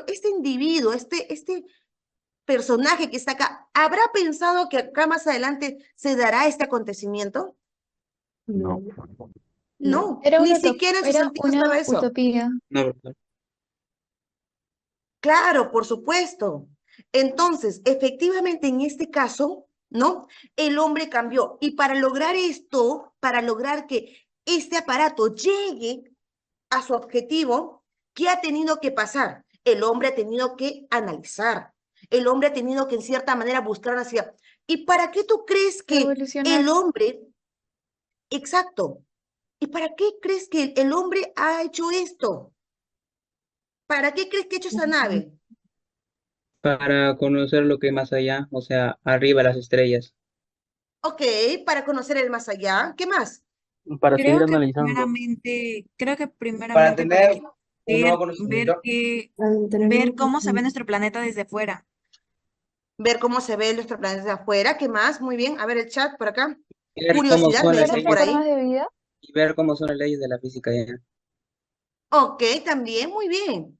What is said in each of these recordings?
este individuo, este personaje que está acá, ¿habrá pensado que acá más adelante se dará este acontecimiento? No, No. No, ni siquiera en su Era sentido estaba una eso. utopía. no, ¿verdad? Claro, por supuesto. Entonces, efectivamente, en este caso, ¿no? El hombre cambió. Y para lograr esto, para lograr que este aparato llegue a su objetivo, ¿qué ha tenido que pasar? El hombre ha tenido que analizar. El hombre ha tenido que, en cierta manera, buscar hacia. ¿Y para qué tú crees que Evolucionar. el hombre, exacto, ¿y para qué crees que el hombre ha hecho esto? ¿Para qué crees que ha hecho esa nave? Para conocer lo que hay más allá, o sea, arriba las estrellas. Ok, para conocer el más allá. ¿Qué más? Para seguir Creo que analizando. primeramente, creo que Para primeramente para tener un nuevo querer ver conocimiento. ver cómo se ve nuestro planeta desde fuera. Ver cómo se ve nuestro planeta de afuera. ¿Qué más? Muy bien. A ver el chat por acá. Y ver cómo Curiosidad, son me las dicen por leyes ahí. ¿Formas de vida? y ver cómo son las leyes de la física ya. Ok, también, muy bien.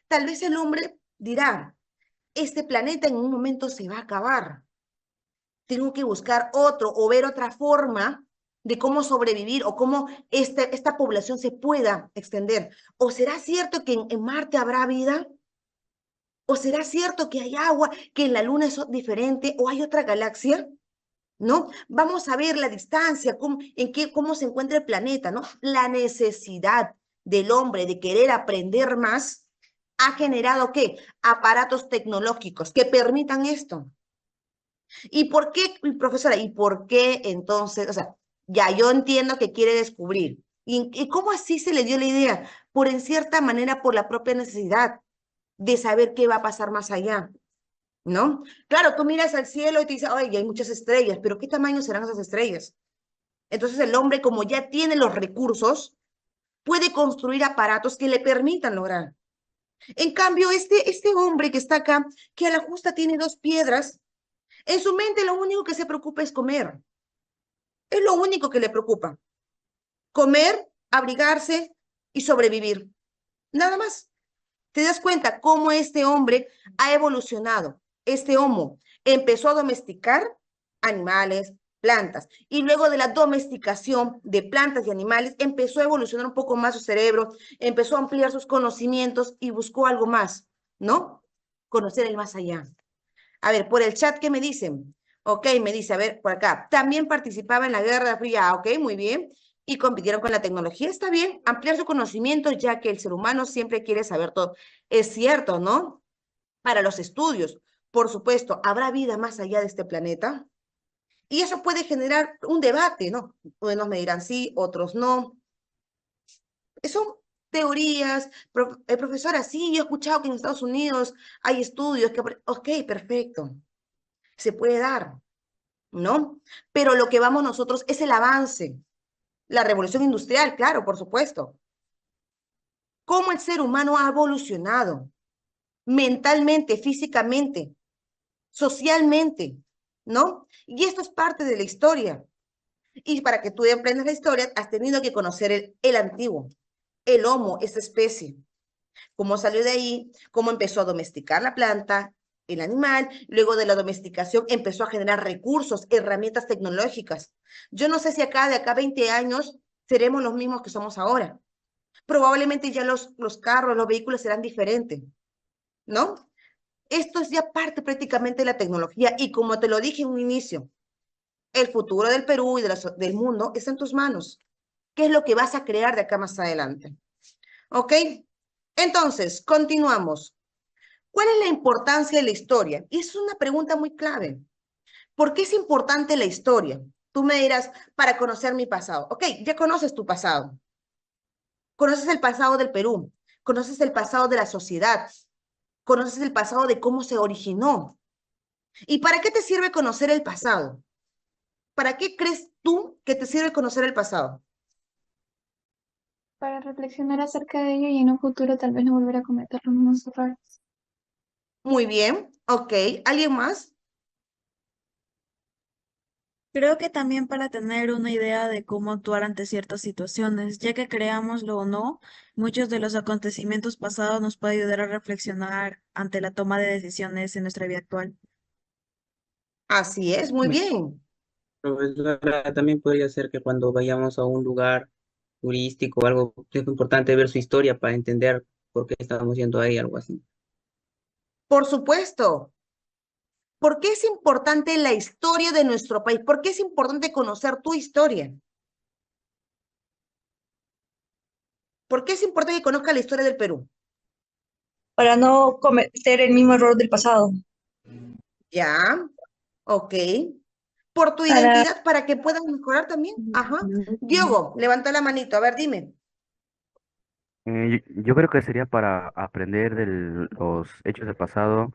Tal vez el hombre dirá, este planeta en un momento se va a acabar. Tengo que buscar otro o ver otra forma de cómo sobrevivir o cómo esta población se pueda extender. ¿O será cierto que en Marte habrá vida? ¿O será cierto que hay agua, que en la Luna es diferente o hay otra galaxia? ¿No? Vamos a ver la distancia, cómo se encuentra el planeta, ¿no? La necesidad del hombre de querer aprender más ha generado, ¿qué? Aparatos tecnológicos que permitan esto. ¿Y por qué, profesora? ¿Y por qué entonces? O sea, ya yo entiendo que quiere descubrir. ¿Y cómo así se le dio la idea? Por en cierta manera, por la propia necesidad de saber qué va a pasar más allá, ¿no? Claro, tú miras al cielo y te dices, ay, hay muchas estrellas, pero ¿qué tamaño serán esas estrellas? Entonces el hombre, como ya tiene los recursos, puede construir aparatos que le permitan lograr. En cambio, este hombre que está acá, que a la justa tiene dos piedras, en su mente lo único que se preocupa es comer. Es lo único que le preocupa. Comer, abrigarse y sobrevivir. Nada más. ¿Te das cuenta cómo este hombre ha evolucionado? Este homo empezó a domesticar animales, plantas, y luego de la domesticación de plantas y animales, empezó a evolucionar un poco más su cerebro, empezó a ampliar sus conocimientos y buscó algo más, ¿no? Conocer el más allá. A ver, por el chat, ¿qué me dicen? Ok, me dice, a ver, por acá. También participaba en la Guerra Fría, ok, muy bien. Y compitieron con la tecnología, está bien. Ampliar su conocimiento, ya que el ser humano siempre quiere saber todo. Es cierto, ¿no? Para los estudios, por supuesto, ¿habrá vida más allá de este planeta? Y eso puede generar un debate, ¿no? Unos me dirán sí, otros no. Son teorías. Profesora, sí, yo he escuchado que en Estados Unidos hay estudios que... Ok, perfecto, se puede dar. ¿No? Pero lo que vamos nosotros es el avance, la revolución industrial, claro, por supuesto. Cómo el ser humano ha evolucionado mentalmente, físicamente, socialmente, ¿no? Y esto es parte de la historia. Y para que tú aprendas la historia, has tenido que conocer el antiguo, el homo, esa especie. Cómo salió de ahí, cómo empezó a domesticar la planta, el animal, luego de la domesticación empezó a generar recursos, herramientas tecnológicas. Yo no sé si acá, de acá a 20 años, seremos los mismos que somos ahora. Probablemente ya los carros, los vehículos serán diferentes, ¿no? Esto es ya parte prácticamente de la tecnología y como te lo dije en un inicio, el futuro del Perú y del mundo está en tus manos. ¿Qué es lo que vas a crear de acá más adelante? ¿Ok? Entonces, continuamos. ¿Cuál es la importancia de la historia? Y es una pregunta muy clave. ¿Por qué es importante la historia? Tú me dirás, para conocer mi pasado. Ok, ya conoces tu pasado. Conoces el pasado del Perú. Conoces el pasado de la sociedad. Conoces el pasado de cómo se originó. ¿Y para qué te sirve conocer el pasado? ¿Para qué crees tú que te sirve conocer el pasado? Para reflexionar acerca de ello y en un futuro tal vez no volver a cometer los mismos errores. Muy bien, ok. ¿Alguien más? Creo que también para tener una idea de cómo actuar ante ciertas situaciones, ya que creámoslo o no, muchos de los acontecimientos pasados nos puede ayudar a reflexionar ante la toma de decisiones en nuestra vida actual. Así es, muy bien. Profesora, también podría ser que cuando vayamos a un lugar turístico o algo, es importante ver su historia para entender por qué estamos yendo ahí, algo así. Por supuesto. ¿Por qué es importante la historia de nuestro país? ¿Por qué es importante conocer tu historia? ¿Por qué es importante que conozca la historia del Perú? para no cometer el mismo error del pasado. Ya, ok. Por tu Para, identidad, para que puedas mejorar también. Ajá. Diego, levanta la manito. A ver, dime. Yo creo que sería para aprender de los hechos del pasado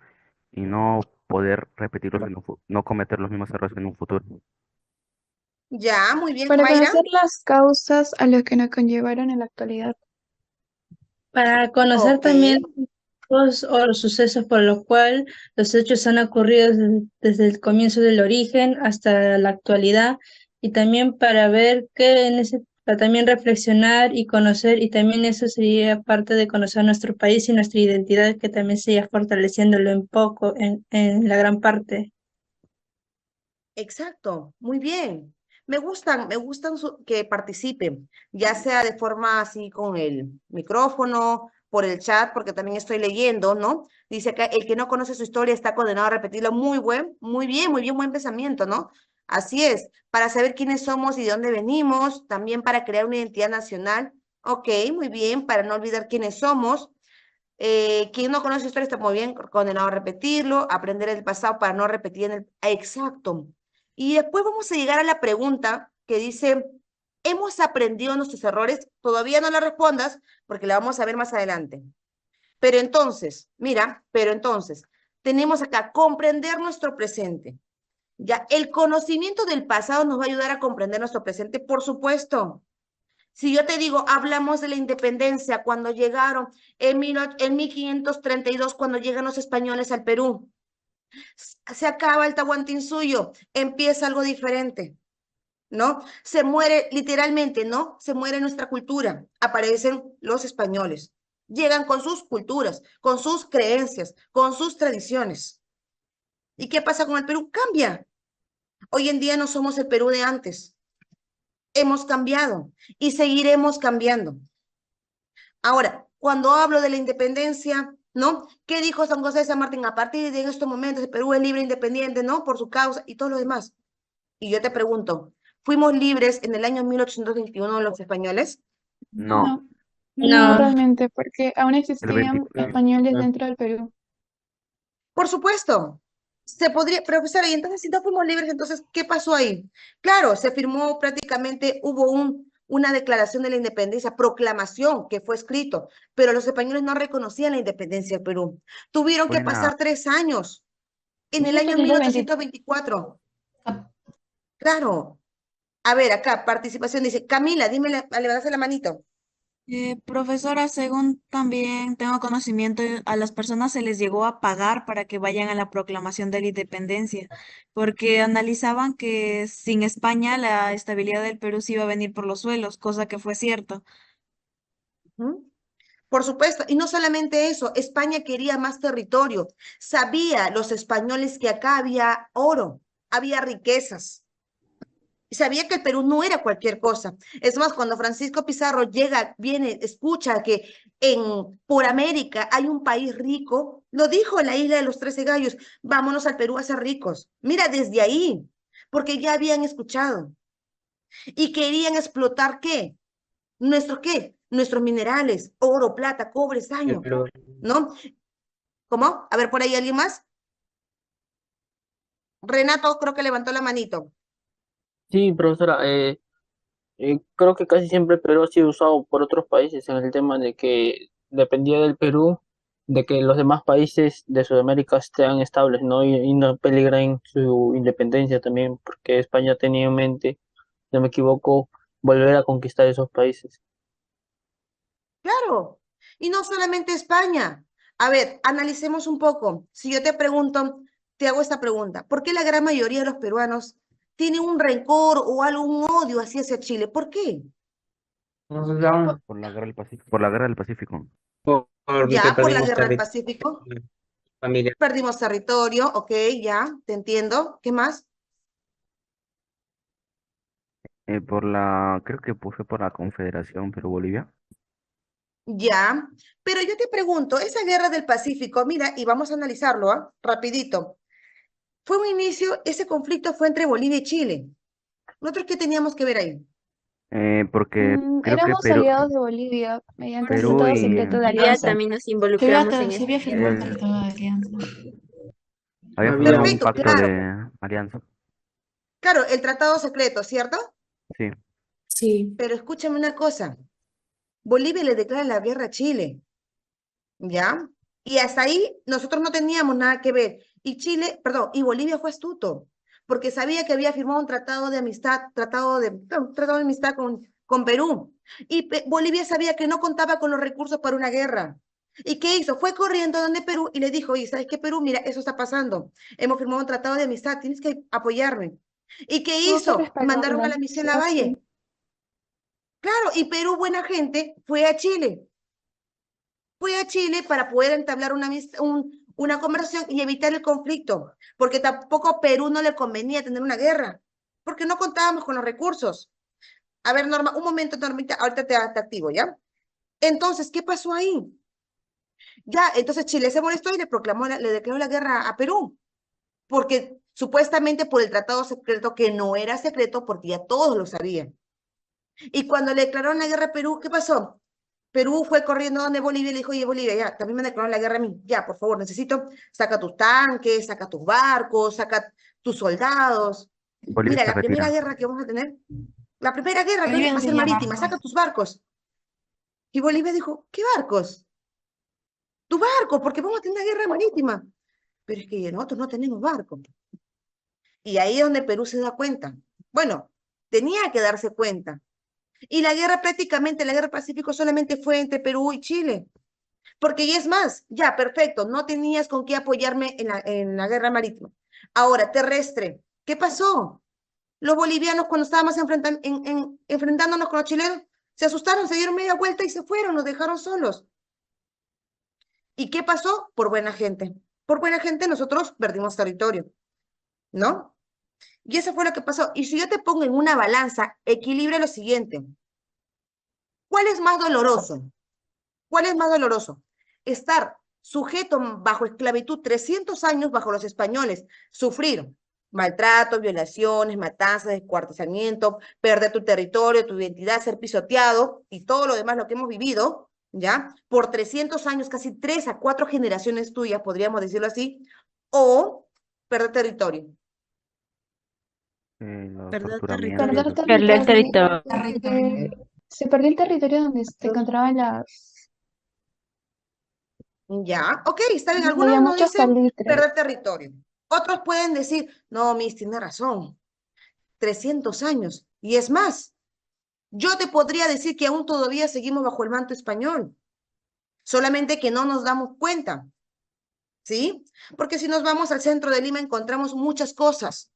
y no poder repetirlos no cometer los mismos errores en un futuro. Ya, muy bien, Para Mayra. conocer las causas a las que nos conllevaron en la actualidad. Para conocer Ok, también los sucesos por los cuales los hechos han ocurrido desde el comienzo del origen hasta la actualidad y también para ver qué para también reflexionar y conocer y también eso sería parte de conocer nuestro país y nuestra identidad que también sería fortaleciéndolo en poco, en la gran parte. exacto. Muy bien. Me gustan que participen, ya sea de forma así con el micrófono, por el chat, porque también estoy leyendo, ¿no? Dice acá, el que no conoce su historia está condenado a repetirlo. Muy bien, buen pensamiento, ¿no? Así es, para saber quiénes somos y de dónde venimos, también para crear una identidad nacional. Ok, muy bien, para no olvidar quiénes somos. Quien no conoce su historia está muy bien condenado a repetirlo, aprender el pasado para no repetir en el... Exacto. Y después vamos a llegar a la pregunta que dice, ¿hemos aprendido nuestros errores? Todavía no la respondas porque la vamos a ver más adelante. Pero entonces, mira, tenemos acá comprender nuestro presente. Ya, el conocimiento del pasado nos va a ayudar a comprender nuestro presente, por supuesto. Si yo te digo, hablamos de la independencia cuando llegaron en 1532, cuando llegan los españoles al Perú, se acaba el Tahuantinsuyo, empieza algo diferente, ¿no? Se muere literalmente, ¿no? Se muere nuestra cultura, aparecen los españoles, llegan con sus culturas, con sus creencias, con sus tradiciones. ¿Y qué pasa con el Perú? Cambia. Hoy en día no somos el Perú de antes. Hemos cambiado y seguiremos cambiando. Ahora, cuando hablo de la independencia, ¿no? ¿Qué dijo San José de San Martín? A partir de estos momentos, el Perú es libre e independiente, ¿no? Por su causa y todo lo demás. Y yo te pregunto, ¿fuimos libres en el año 1821 los españoles? No, No, no No, realmente, porque aún el existían 24. españoles dentro del Perú. Por supuesto. Se podría, profesora, y entonces si no fuimos libres, entonces, ¿qué pasó ahí? Claro, se firmó prácticamente, hubo una declaración de la independencia, proclamación que fue escrito, pero los españoles no reconocían la independencia del Perú. Tuvieron que Buena, pasar 3 años. En el año 1820. 1824. Claro. A ver, acá, participación dice, Camila, dime, levantaste la manito. Profesora, según también tengo conocimiento, a las personas se les llegó a pagar para que vayan a la proclamación de la independencia, porque analizaban que sin España la estabilidad del Perú se iba a venir por los suelos, cosa que fue cierto. ¿Mm? Por supuesto, y no solamente eso, España quería más territorio. Sabía los españoles que acá había oro, había riquezas. Y sabía que el Perú no era cualquier cosa. Es más, cuando Francisco Pizarro llega, viene, escucha que por América hay un país rico, lo dijo en la isla de los 13 gallos, vámonos al Perú a ser ricos. Mira, desde ahí, porque ya habían escuchado y querían explotar ¿qué? ¿Nuestros qué? Nuestros minerales, oro, plata, cobre, estaño, Pero, ¿no? ¿Cómo? A ver, por ahí alguien más. Renato creo que levantó la manito. Sí, profesora, creo que casi siempre el Perú ha sido usado por otros países en el tema de que dependía del Perú, de que los demás países de Sudamérica estén estables, ¿no? Y no peligren su independencia también, porque España tenía en mente, si no me equivoco, volver a conquistar esos países. Claro. Y no solamente España. A ver, analicemos un poco. Si yo te pregunto, te hago esta pregunta. ¿Por qué la gran mayoría de los peruanos tiene un rencor o algún odio hacia Chile. ¿Por qué? Por la guerra del Pacífico. Por la guerra del Pacífico. Porque Ya, por la perdimos guerra del territorio, Pacífico, familia. perdimos territorio, ok, ya, te entiendo. ¿Qué más? Creo que fue por la Confederación Perú-Bolivia. Ya, pero yo te pregunto, esa guerra del Pacífico, mira, y vamos a analizarlo, ¿ah? Rapidito. Fue un inicio, ese conflicto fue entre Bolivia y Chile. ¿Nosotros qué teníamos que ver ahí? Porque creo que Éramos aliados de Bolivia mediante un Perú tratado y secreto de Ya alianza. también nos involucramos en Sí esa había firmado un guerra. el- tratado de alianza. había firmado Había un Perfecto, pacto claro, de alianza. claro, el tratado secreto, ¿cierto? Sí. Sí. Pero escúchame una cosa, Bolivia le declara la guerra a Chile, ¿ya? Y hasta ahí nosotros no teníamos nada que ver. Y Chile, perdón, y Bolivia fue astuto, porque sabía que había firmado un tratado de amistad, un tratado de amistad con Perú. Y Bolivia sabía que no contaba con los recursos para una guerra. ¿Y qué hizo? Fue corriendo donde Perú y le dijo, oye, ¿sabes qué, Perú? Mira, eso está pasando. Hemos firmado un tratado de amistad, tienes que apoyarme. ¿Y qué Tuvo que hizo? Mandaron a respaldarlo, la misión sí o Lavalle. sí. Claro, y Perú, buena gente, fue a Chile. Fue a Chile para poder entablar una conversación y evitar el conflicto, porque tampoco a Perú no le convenía tener una guerra, porque no contábamos con los recursos. A ver, Norma, un momento, Normita, ahorita te activo, ¿ya? Entonces, ¿qué pasó ahí? Ya, entonces Chile se molestó y le proclamó, le declaró la guerra a Perú, porque supuestamente por el tratado secreto, que no era secreto porque ya todos lo sabían. Y cuando le declararon la guerra a Perú, ¿qué pasó? Perú fue corriendo donde Bolivia y le dijo, oye, Bolivia, ya, también me declararon la guerra a mí. Ya, por favor, necesito, saca tus tanques, saca tus barcos, saca tus soldados. Bolivia Mira, se la primera retira. guerra que vamos a tener, la primera guerra que Bolivia va no a ser tenía marítima, saca barcos. tus barcos. Y Bolivia dijo, ¿qué barcos? Tu barco, porque vamos a tener una guerra marítima. Pero es que nosotros no tenemos barco. Y ahí es donde Perú se da cuenta. Bueno, tenía que darse cuenta. Y la guerra prácticamente, la guerra Pacífico solamente fue entre Perú y Chile. Porque y es más, ya, perfecto, no tenías con qué apoyarme en la guerra marítima. Ahora, terrestre, ¿qué pasó? Los bolivianos cuando estábamos enfrentándonos con los chilenos, se asustaron, se dieron media vuelta y se fueron, nos dejaron solos. ¿Y qué pasó? Por buena gente. Por buena gente nosotros perdimos territorio, ¿no? Y eso fue lo que pasó. Y si yo te pongo en una balanza, equilibra lo siguiente. ¿Cuál es más doloroso? ¿Cuál es más doloroso? Estar sujeto bajo esclavitud 300 años bajo los españoles, sufrir maltrato, violaciones, matanzas, descuartizamiento, perder tu territorio, tu identidad, ser pisoteado y todo lo demás, lo que hemos vivido, ¿ya? Por 300 años, casi 3 a 4 generaciones tuyas, podríamos decirlo así, o perder territorio. Los Perder torturamientos. Perder territorio. Perder territorio. territorio. Se perdió el territorio donde se encontraban Ya, ok, está bien. donde Algunos había nos muchos dicen salitres. perder territorio. Otros pueden decir, no, Miss, tiene razón, 300 años. Y es más, yo te podría decir que aún todavía seguimos bajo el manto español, solamente que no nos damos cuenta, ¿sí? Porque si nos vamos al centro de Lima encontramos muchas cosas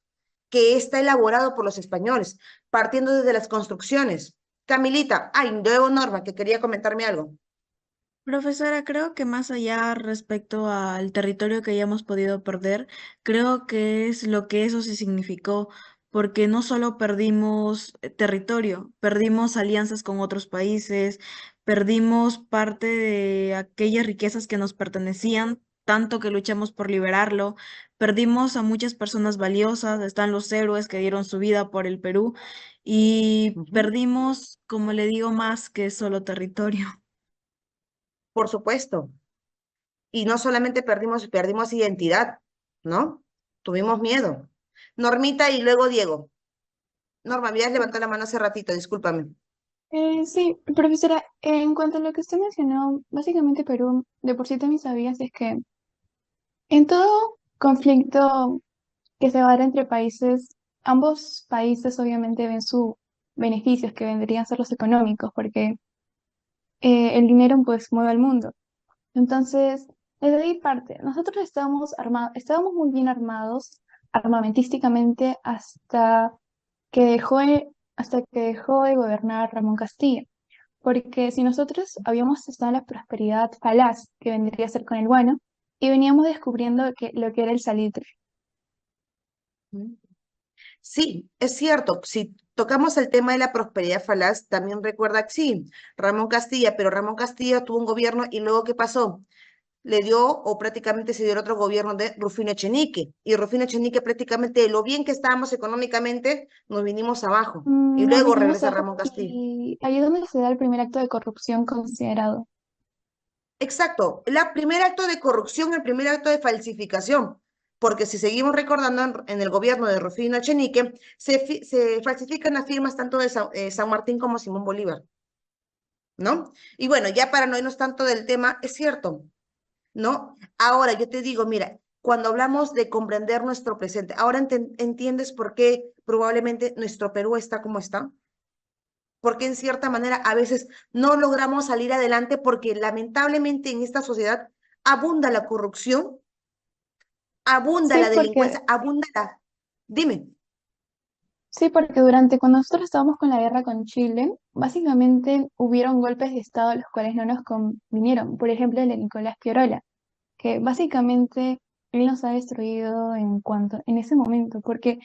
que está elaborado por los españoles, partiendo desde las construcciones. Camilita, ay, luego Norma, que quería comentarme algo. Profesora, creo que más allá respecto al territorio que hayamos podido perder, creo que es lo que eso sí significó, porque no solo perdimos territorio, perdimos alianzas con otros países, perdimos parte de aquellas riquezas que nos pertenecían, tanto que luchamos por liberarlo, perdimos a muchas personas valiosas, están los héroes que dieron su vida por el Perú, y Ujú. perdimos, como le digo, más que solo territorio. Por supuesto. Y no solamente perdimos identidad, ¿no? Tuvimos miedo. Normita y luego Diego. Norma, habías levantado la mano hace ratito, discúlpame. Sí, profesora, en cuanto a lo que usted mencionó, básicamente Perú, de por sí también sabías es que en todo conflicto que se va a dar entre países, ambos países obviamente ven sus beneficios, que vendrían a ser los económicos, porque el dinero pues mueve al mundo. Entonces, desde ahí parte, nosotros estábamos armados, estábamos muy bien armados armamentísticamente hasta que dejó de gobernar Ramón Castilla. Porque si nosotros habíamos estado en la prosperidad falaz, que vendría a ser con el bueno, y veníamos descubriendo lo que era el salitre. Sí, es cierto. Si tocamos el tema de la prosperidad falaz, también recuerda que sí, Ramón Castilla, pero Ramón Castilla tuvo un gobierno y luego ¿qué pasó? Le dio o prácticamente se dio el otro gobierno de Rufino Echenique. Y Rufino Echenique prácticamente de lo bien que estábamos económicamente, nos vinimos abajo. Y Nos luego vinimos regresa abajo Ramón Castilla. y ahí es donde se da el primer acto de corrupción considerado. Exacto, el primer acto de corrupción, el primer acto de falsificación, porque si seguimos recordando en el gobierno de Rufino Echenique, se falsifican las firmas tanto de San Martín como Simón Bolívar, ¿no? Y bueno, ya para no irnos tanto del tema, es cierto, ¿no? Ahora yo te digo, mira, cuando hablamos de comprender nuestro presente, ahora entiendes por qué probablemente nuestro Perú está como está, porque en cierta manera a veces no logramos salir adelante porque lamentablemente en esta sociedad abunda la corrupción, abunda Sí, la delincuencia, abunda la... Dime. porque durante cuando nosotros estábamos con la guerra con Chile, básicamente hubieron golpes de Estado los cuales no nos convinieron. Por ejemplo, el de Nicolás Piorola, que básicamente él nos ha destruido en ese momento, porque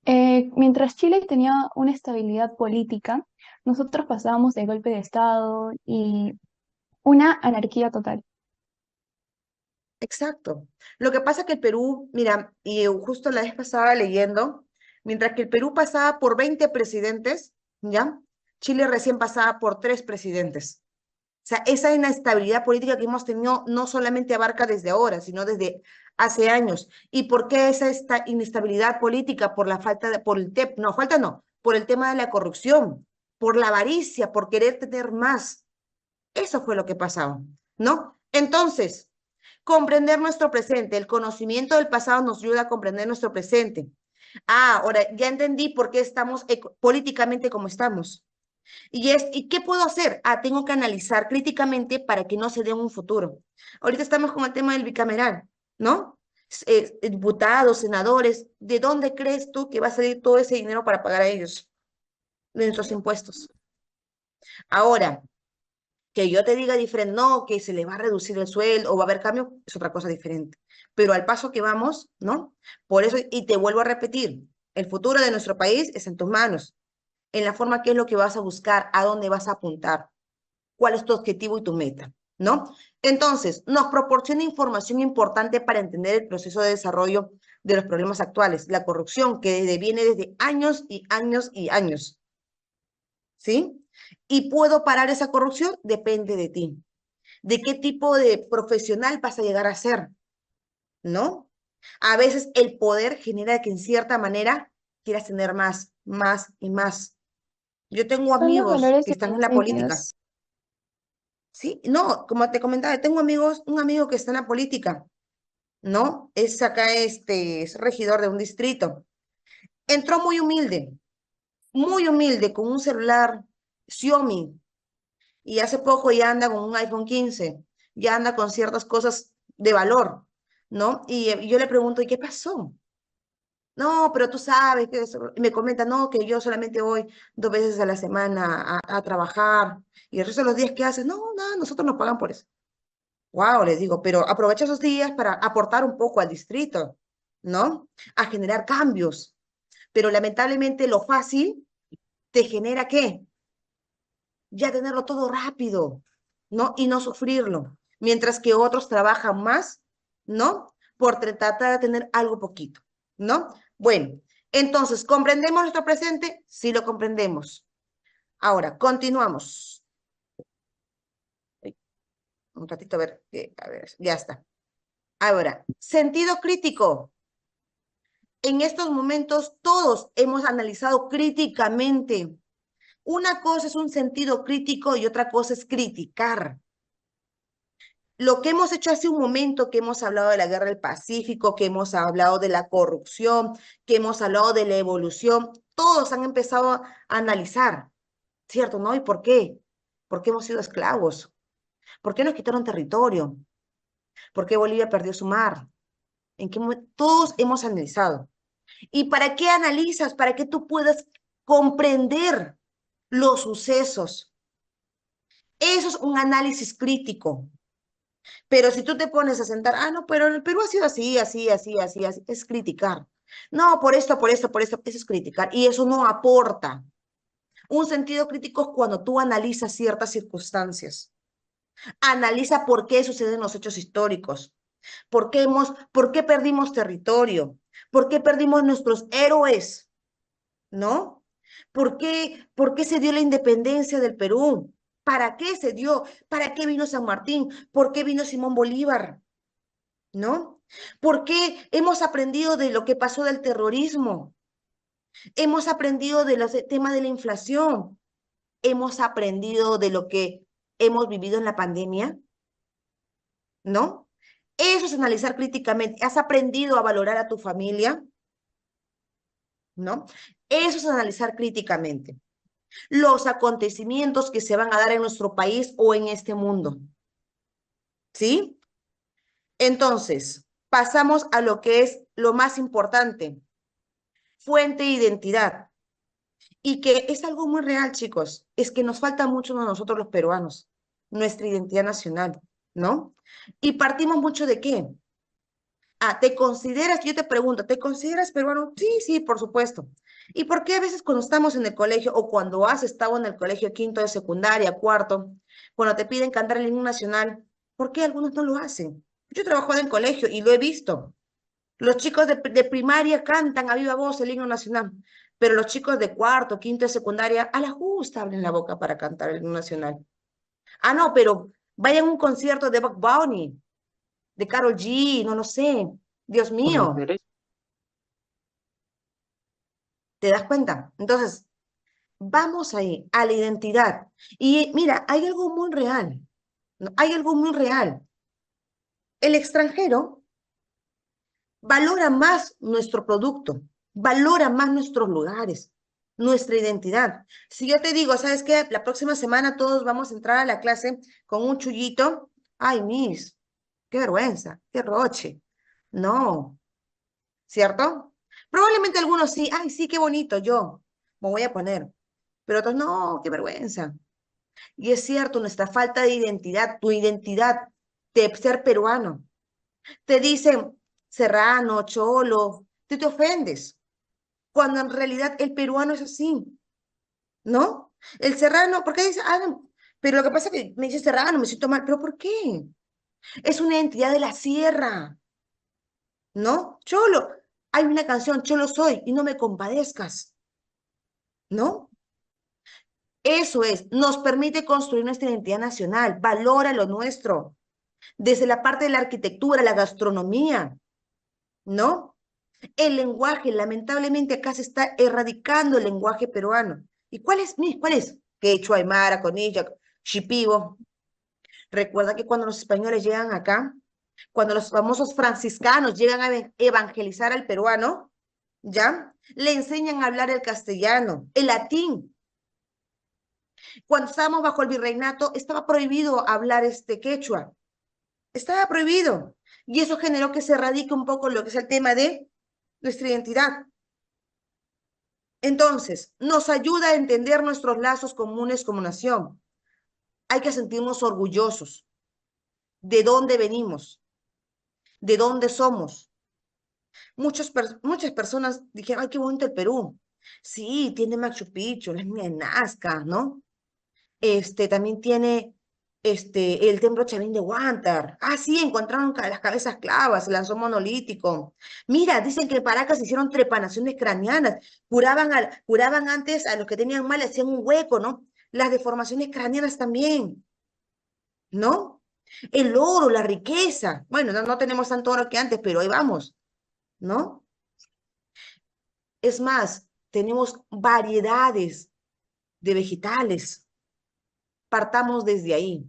mientras Chile tenía una estabilidad política, nosotros pasábamos de golpe de Estado y una anarquía total. Exacto. Lo que pasa que el Perú, mira, y justo la vez pasada leyendo, mientras que el Perú pasaba por 20 presidentes, ¿ya? Chile recién pasaba por 3 presidentes. O sea, esa inestabilidad política que hemos tenido no solamente abarca desde ahora, sino desde hace años. ¿Y por qué esta inestabilidad política? Por la falta de, por el no, falta no, por el tema de la corrupción, por la avaricia, por querer tener más. Eso fue lo que pasaba, ¿no? Entonces, comprender nuestro presente, el conocimiento del pasado nos ayuda a comprender nuestro presente. Ah, ahora ya entendí por qué estamos políticamente como estamos. ¿Y qué puedo hacer? Ah, tengo que analizar críticamente para que no se dé un futuro. Ahorita estamos con el tema del bicameral, ¿no? Diputados, senadores, ¿de dónde crees tú que va a salir todo ese dinero para pagar a ellos? De nuestros impuestos. Ahora, que yo te diga diferente, no, que se le va a reducir el sueldo o va a haber cambio, es otra cosa diferente. Pero al paso que vamos, ¿no? Por eso, y te vuelvo a repetir, el futuro de nuestro país es en tus manos, en la forma que es lo que vas a buscar, a dónde vas a apuntar, cuál es tu objetivo y tu meta, ¿no? Entonces, nos proporciona información importante para entender el proceso de desarrollo de los problemas actuales, la corrupción que viene desde años y años y años, ¿sí? ¿Y puedo parar esa corrupción? Depende de ti. ¿De qué tipo de profesional vas a llegar a ser? ¿No? A veces el poder genera que en cierta manera quieras tener más, más y más. Yo tengo Son los amigos valores que y están en la política. principios. Sí, no, como te comentaba, tengo amigos, un amigo que está en la política, ¿no? Es acá, es regidor de un distrito. Entró muy humilde, con un celular Xiaomi, y hace poco ya anda con un iPhone 15, ya anda con ciertas cosas de valor, ¿no? Y yo le pregunto, ¿y qué pasó? No, pero tú sabes que y me comenta, no, que yo solamente voy 2 veces a la semana a trabajar, y el resto de los días que haces, no, no, nosotros nos pagan por eso. Wow, les digo, pero aprovecha esos días para aportar un poco al distrito, ¿no? A generar cambios. Pero lamentablemente lo fácil te genera ¿qué? Ya tenerlo todo rápido, ¿no? Y no sufrirlo. Mientras que otros trabajan más, ¿no? Por tratar de tener algo poquito, ¿no? Bueno, entonces, ¿comprendemos nuestro presente? Sí lo comprendemos. Ahora, continuamos. Un ratito a ver, ya está. Ahora, sentido crítico. En estos momentos todos hemos analizado críticamente. Una cosa es un sentido crítico y otra cosa es criticar. Lo que hemos hecho hace un momento, que hemos hablado de la guerra del Pacífico, que hemos hablado de la corrupción, que hemos hablado de la evolución, todos han empezado a analizar, ¿cierto? ¿No? ¿Y por qué? ¿Por qué hemos sido esclavos? ¿Por qué nos quitaron territorio? ¿Por qué Bolivia perdió su mar? ¿En qué momento? Todos hemos analizado. ¿Y para qué analizas? Para que tú puedas comprender los sucesos. Eso es un análisis crítico. Pero si tú te pones a sentar, no, pero en el Perú ha sido así, así, así, así, así, es criticar. No, por esto, por esto, por esto, eso es criticar. Y eso no aporta. Un sentido crítico es cuando tú analizas ciertas circunstancias. Analiza por qué suceden los hechos históricos. ¿Por qué perdimos territorio? ¿Por qué perdimos nuestros héroes? ¿No? ¿Por qué se dio la independencia del Perú? ¿Para qué se dio? ¿Para qué vino San Martín? ¿Por qué vino Simón Bolívar? ¿No? ¿Por qué hemos aprendido de lo que pasó del terrorismo? Hemos aprendido de los temas de la inflación. Hemos aprendido de lo que hemos vivido en la pandemia, ¿no? Eso es analizar críticamente. ¿Has aprendido a valorar a tu familia? ¿No? Eso es analizar críticamente los acontecimientos que se van a dar en nuestro país o en este mundo. ¿Sí? Entonces, pasamos a lo que es lo más importante, fuente de identidad. Y que es algo muy real, chicos, es que nos falta mucho a nosotros los peruanos, nuestra identidad nacional, ¿no? Y partimos mucho de qué. ¿Te consideras, yo te pregunto, ¿te consideras peruano? Sí, sí, por supuesto. ¿Y por qué a veces cuando estamos en el colegio o cuando has estado en el colegio quinto de secundaria, cuarto, cuando te piden cantar el himno nacional, por qué algunos no lo hacen? Yo he trabajado en colegio y lo he visto. Los chicos de primaria cantan a viva voz el himno nacional, pero los chicos de cuarto, quinto de secundaria, a la justa abren la boca para cantar el himno nacional. No, pero vayan a un concierto de Bugs Bunny, de Karol G, no lo sé. Dios Por los mío, derechos. ¿te das cuenta? Entonces, vamos ahí, a la identidad. Y mira, hay algo muy real, ¿no? Hay algo muy real. El extranjero valora más nuestro producto, valora más nuestros lugares, nuestra identidad. Si yo te digo, ¿sabes qué? La próxima semana todos vamos a entrar a la clase con un chullito. Ay, Miss, qué vergüenza, qué roche. No, ¿cierto? Probablemente algunos sí, ay, sí, qué bonito, yo me voy a poner. Pero otros, no, qué vergüenza. Y es cierto, nuestra falta de identidad, tu identidad de ser peruano. Te dicen serrano, cholo, te ofendes, cuando en realidad el peruano es así, ¿no? El serrano, ¿por qué dice? No, pero lo que pasa es que me dice serrano, me siento mal, ¿pero por qué? Es una identidad de la sierra, ¿no? Cholo, hay una canción, Cholo soy, y no me compadezcas, ¿no? Eso es, nos permite construir nuestra identidad nacional, valora lo nuestro, desde la parte de la arquitectura, la gastronomía, ¿no? El lenguaje, lamentablemente acá se está erradicando el lenguaje peruano. ¿Y cuál es? ¿Cuál es? Quechua, aymara, conilla, shipibo. Recuerda que cuando los españoles llegan acá, cuando los famosos franciscanos llegan a evangelizar al peruano, ¿ya? Le enseñan a hablar el castellano, el latín. Cuando estábamos bajo el virreinato, estaba prohibido hablar este quechua. Estaba prohibido. Y eso generó que se erradique un poco lo que es el tema de nuestra identidad. Entonces, nos ayuda a entender nuestros lazos comunes como nación. Hay que sentirnos orgullosos de dónde venimos, de dónde somos. Muchas personas dijeron, ay, qué bonito el Perú. Sí, tiene Machu Picchu, la mina de Nazca, ¿no? También tiene el templo Chavín de Huántar. Sí, encontraron las cabezas clavas, el lanzón monolítico. Mira, dicen que en Paracas hicieron trepanaciones craneanas, curaban antes a los que tenían mal, hacían un hueco, ¿no? Las deformaciones craneanas también, ¿no? El oro, la riqueza. Bueno, no tenemos tanto oro que antes, pero ahí vamos, ¿no? Es más, tenemos variedades de vegetales. Partamos desde ahí.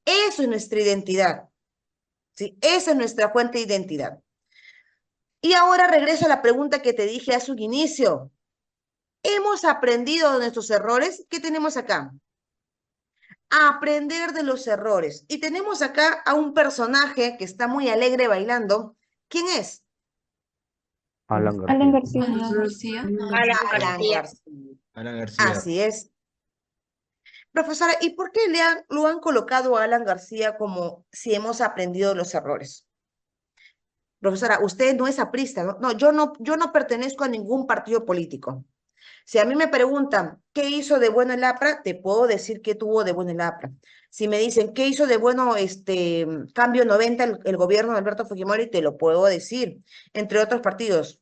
Eso es nuestra identidad, ¿sí? Esa es nuestra fuente de identidad. Y ahora regreso a la pregunta que te dije hace un inicio. ¿Hemos aprendido de nuestros errores? ¿Qué tenemos acá? Aprender de los errores. Y tenemos acá a un personaje que está muy alegre bailando. ¿Quién es? Alan Alan García. García. Alan García. Alan Alan García. García. Alan García. Así es. Profesora, ¿y por qué lo han colocado a Alan García como si hemos aprendido de los errores? Profesora, usted no es aprista, ¿no? No, yo no pertenezco a ningún partido político. Si a mí me preguntan qué hizo de bueno el APRA, te puedo decir qué tuvo de bueno el APRA. Si me dicen qué hizo de bueno Cambio 90, el gobierno de Alberto Fujimori, te lo puedo decir, entre otros partidos.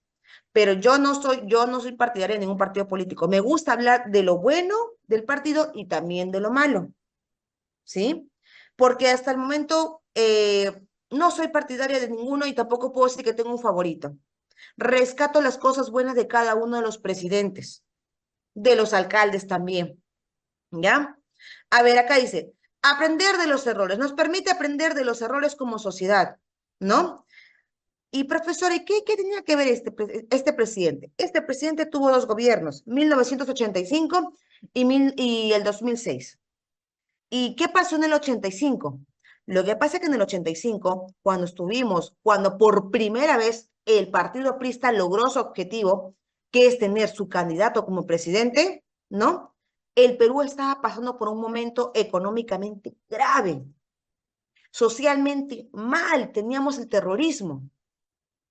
Pero yo no soy partidaria de ningún partido político. Me gusta hablar de lo bueno del partido y también de lo malo, ¿sí? Porque hasta el momento no soy partidaria de ninguno y tampoco puedo decir que tengo un favorito. Rescato las cosas buenas de cada uno de los presidentes, de los alcaldes también, ¿ya? A ver, acá dice, aprender de los errores, nos permite aprender de los errores como sociedad, ¿no? Y profesora, ¿y qué tenía que ver este presidente? Este presidente tuvo dos gobiernos, 1985 y el 2006. ¿Y qué pasó en el 85? Lo que pasa es que en el 85, cuando por primera vez el partido aprista logró su objetivo, que es tener su candidato como presidente, ¿no? El Perú estaba pasando por un momento económicamente grave, socialmente mal, teníamos el terrorismo,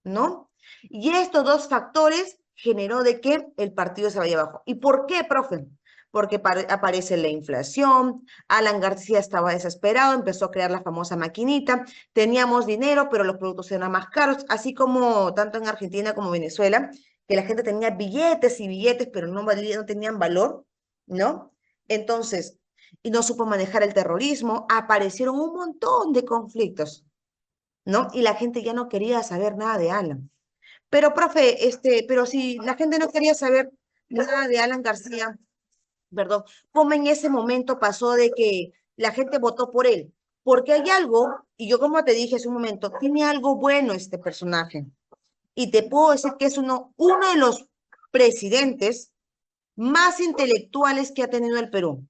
¿no? Y estos dos factores generó de que el partido se vaya abajo. ¿Y por qué, profe? Porque aparece la inflación, Alan García estaba desesperado, empezó a crear la famosa maquinita, teníamos dinero, pero los productos eran más caros, así como tanto en Argentina como Venezuela, que la gente tenía billetes y billetes, pero no tenían valor, ¿no? Entonces, y no supo manejar el terrorismo, aparecieron un montón de conflictos, ¿no? Y la gente ya no quería saber nada de Alan. Pero, profe, pero si la gente no quería saber nada de Alan García, perdón, ¿cómo en ese momento pasó de que la gente votó por él? Porque hay algo, y yo como te dije hace un momento, tiene algo bueno este personaje. Y te puedo decir que es uno de los presidentes más intelectuales que ha tenido el Perú.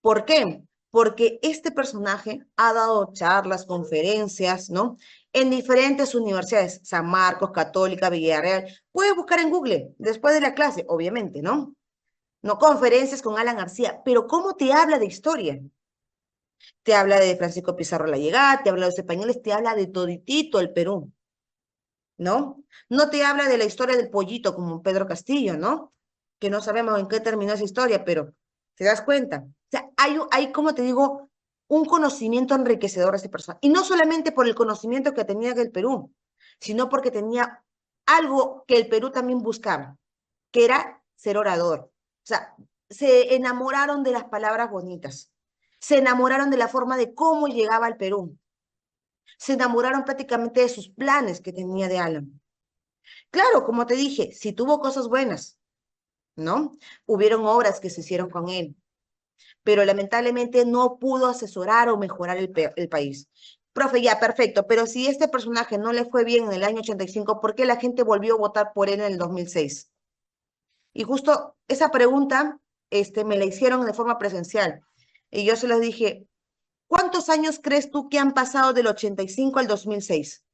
¿Por qué? Porque este personaje ha dado charlas, conferencias, ¿no? En diferentes universidades, San Marcos, Católica, Villarreal. Puedes buscar en Google después de la clase, obviamente, ¿no? No conferencias con Alan García, pero ¿cómo te habla de historia? Te habla de Francisco Pizarro La Llegada, te habla de los españoles, te habla de toditito el Perú, ¿no? No te habla de la historia del pollito como Pedro Castillo, ¿no? Que no sabemos en qué terminó esa historia, pero ¿te das cuenta? O sea, hay como te digo, un conocimiento enriquecedor de esta persona. Y no solamente por el conocimiento que tenía del Perú, sino porque tenía algo que el Perú también buscaba, que era ser orador. O sea, se enamoraron de las palabras bonitas, se enamoraron de la forma de cómo llegaba al Perú, se enamoraron prácticamente de sus planes que tenía de Alan. Claro, como te dije, sí tuvo cosas buenas, ¿no? Hubieron obras que se hicieron con él, pero lamentablemente no pudo asesorar o mejorar el país. Profe, ya, perfecto, pero si este personaje no le fue bien en el año 85, ¿por qué la gente volvió a votar por él en el 2006? Y justo esa pregunta me la hicieron de forma presencial. Y yo se los dije, ¿cuántos años crees tú que han pasado del 85 al 2006?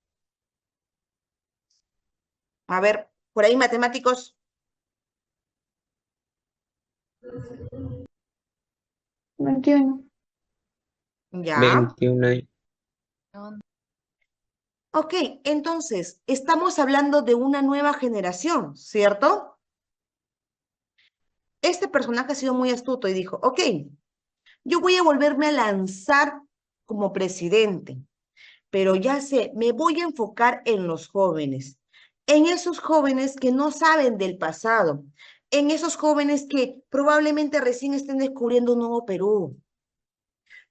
A ver, por ahí matemáticos. 21. Ya. 21 años. Ok, entonces, estamos hablando de una nueva generación, ¿cierto? Este personaje ha sido muy astuto y dijo, ok, yo voy a volverme a lanzar como presidente, pero ya sé, me voy a enfocar en los jóvenes, en esos jóvenes que no saben del pasado, en esos jóvenes que probablemente recién estén descubriendo un nuevo Perú.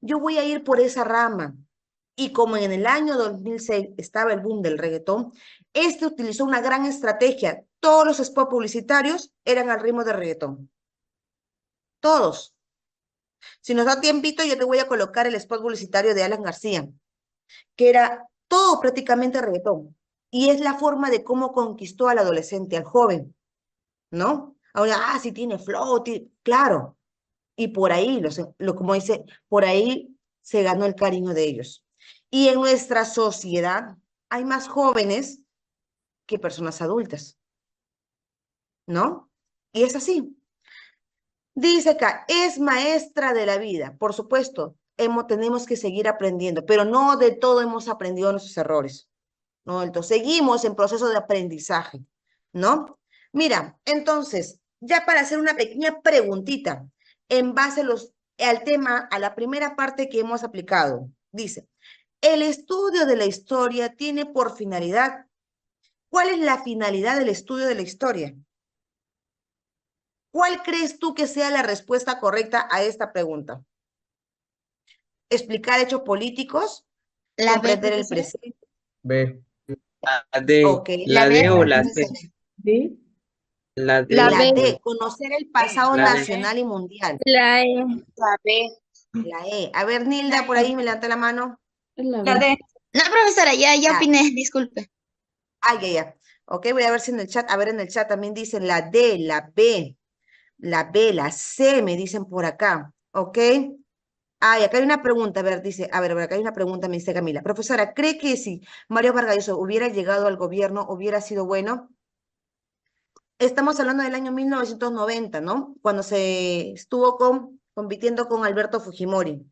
Yo voy a ir por esa rama. Y como en el año 2006 estaba el boom del reggaetón, utilizó una gran estrategia. Todos los spots publicitarios eran al ritmo de reggaetón. Todos. Si nos da tiempito, yo te voy a colocar el spot publicitario de Alan García, que era todo prácticamente reggaetón. Y es la forma de cómo conquistó al adolescente, al joven, ¿no? Ahora, sí tiene flow, claro. Y por ahí, como dice, por ahí se ganó el cariño de ellos. Y en nuestra sociedad hay más jóvenes que personas adultas, ¿no? Y es así. Dice acá, es maestra de la vida. Por supuesto, tenemos que seguir aprendiendo, pero no de todo hemos aprendido nuestros errores, ¿no? Entonces, seguimos en proceso de aprendizaje, ¿no? Mira, entonces, ya para hacer una pequeña preguntita, en base al tema, a la primera parte que hemos aplicado, dice, el estudio de la historia tiene por finalidad, ¿cuál es la finalidad del estudio de la historia? ¿Cuál crees tú que sea la respuesta correcta a esta pregunta? ¿Explicar hechos políticos? La B, ¿Comprender el profesora. presente? B. La D, Ok, la la D B, o la entonces, C. ¿Sí? La D La o la la B, D, C. conocer el pasado La D. nacional y mundial. la E. La B. La E. A ver, Nilda, por ahí me levanta la mano. Es la La B. D. No, profesora, ya Ya. opiné, disculpe. Ya. Ok, voy a ver si en el chat, a ver, en el chat también dicen la D, la B, la C, me dicen por acá. Ok. Y acá hay una pregunta, a ver, dice, a ver, acá hay una pregunta, me dice Camila. Profesora, ¿cree que si Mario Vargas Llosa hubiera llegado al gobierno, hubiera sido bueno? Estamos hablando del año 1990, ¿no? Cuando se estuvo compitiendo con Alberto Fujimori.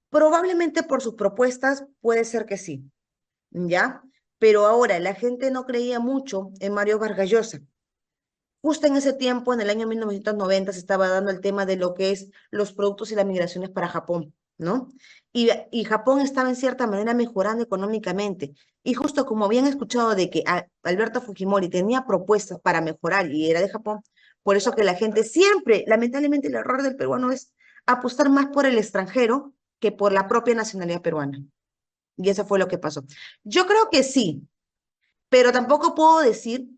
Probablemente por sus propuestas puede ser que sí, ¿ya? Pero ahora la gente no creía mucho en Mario Vargas Llosa. Justo en ese tiempo, en el año 1990, se estaba dando el tema de lo que es los productos y las migraciones para Japón, ¿no? Y Japón estaba en cierta manera mejorando económicamente. Y justo como habían escuchado de que Alberto Fujimori tenía propuestas para mejorar y era de Japón, por eso que la gente siempre, lamentablemente el error del peruano es apostar más por el extranjero que por la propia nacionalidad peruana. Y eso fue lo que pasó. Yo creo que sí, pero tampoco puedo decir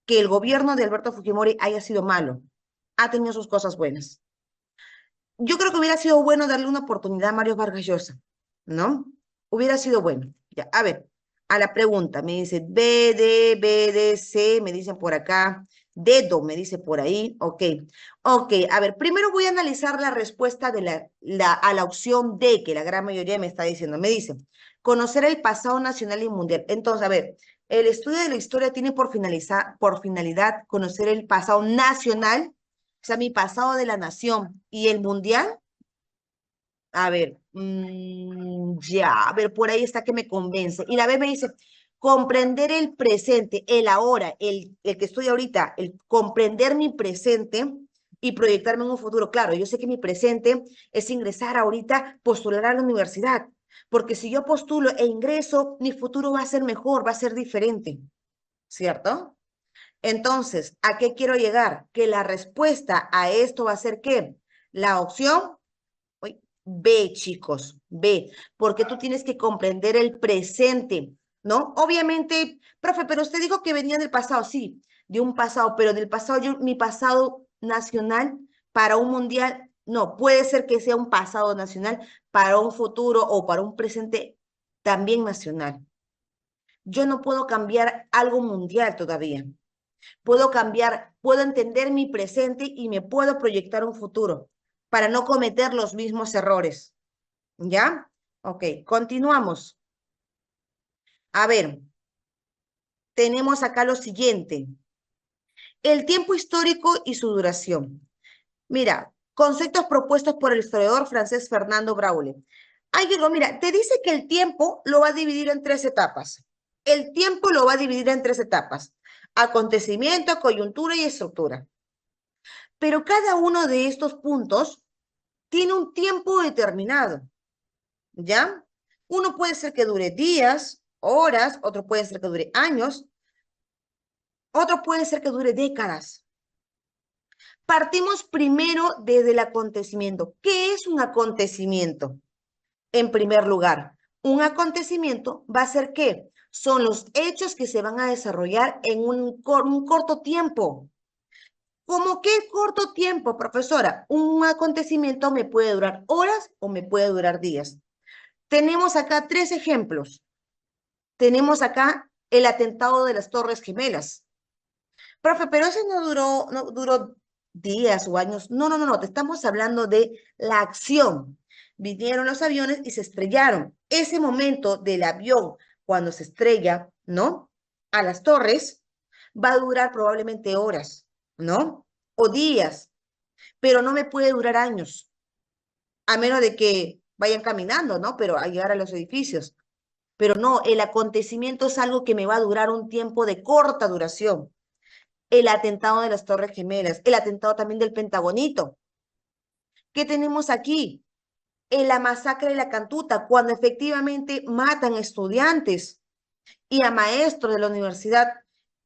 que el gobierno de Alberto Fujimori haya sido malo. Ha tenido sus cosas buenas. Yo creo que hubiera sido bueno darle una oportunidad a Mario Vargas Llosa, ¿no? Hubiera sido bueno. Ya, a ver, a la pregunta, me dice B, D, C, me dicen por acá, dedo, me dice por ahí, ok. Ok, a ver, primero voy a analizar la respuesta de a la opción D, que la gran mayoría me está diciendo. Me dice, conocer el pasado nacional y mundial. Entonces, a ver, el estudio de la historia tiene por finalidad conocer el pasado nacional, o sea, mi pasado de la nación y el mundial. A ver, ya, a ver, por ahí está que me convence. Y la vez me dice, comprender el presente, el ahora, el que estoy ahorita, el comprender mi presente y proyectarme en un futuro. Claro, yo sé que mi presente es ingresar ahorita, postular a la universidad, porque si yo postulo e ingreso, mi futuro va a ser mejor, va a ser diferente, ¿cierto? Entonces, ¿a qué quiero llegar? Que la respuesta a esto va a ser ¿qué? La opción B, chicos, B, porque tú tienes que comprender el presente, ¿no? Obviamente, profe, pero usted dijo que venía del pasado, sí, de un pasado, pero del pasado, mi pasado nacional para un mundial, no, puede ser que sea un pasado nacional para un futuro o para un presente también nacional. Yo no puedo cambiar algo mundial todavía. Puedo entender mi presente y me puedo proyectar un futuro para no cometer los mismos errores. ¿Ya? Ok, continuamos. A ver, tenemos acá lo siguiente. El tiempo histórico y su duración. Mira, conceptos propuestos por el historiador francés Fernando Braule. Hay algo, mira, te dice que el tiempo lo va a dividir en 3 etapas. El tiempo lo va a dividir en 3 etapas. Acontecimiento, coyuntura y estructura. Pero cada uno de estos puntos tiene un tiempo determinado. ¿Ya? Uno puede ser que dure días, horas, otro puede ser que dure años, otro puede ser que dure décadas. Partimos primero desde el acontecimiento. ¿Qué es un acontecimiento? En primer lugar, un acontecimiento va a ser ¿qué? Son los hechos que se van a desarrollar en un corto tiempo. ¿Cómo qué corto tiempo, profesora? Un acontecimiento me puede durar horas o me puede durar días. Tenemos acá 3 ejemplos. Tenemos acá el atentado de las Torres Gemelas. Profe, pero ese no duró días o años. No, te estamos hablando de la acción. Vinieron los aviones y se estrellaron. Ese momento del avión, cuando se estrella, ¿no? a las torres, va a durar probablemente horas, ¿no? O días, pero no me puede durar años, a menos de que vayan caminando, ¿no? Pero a llegar a los edificios. Pero no, el acontecimiento es algo que me va a durar un tiempo de corta duración. El atentado de las Torres Gemelas, el atentado también del Pentagonito. ¿Qué tenemos aquí? En la masacre de la Cantuta, cuando efectivamente matan estudiantes y a maestros de la Universidad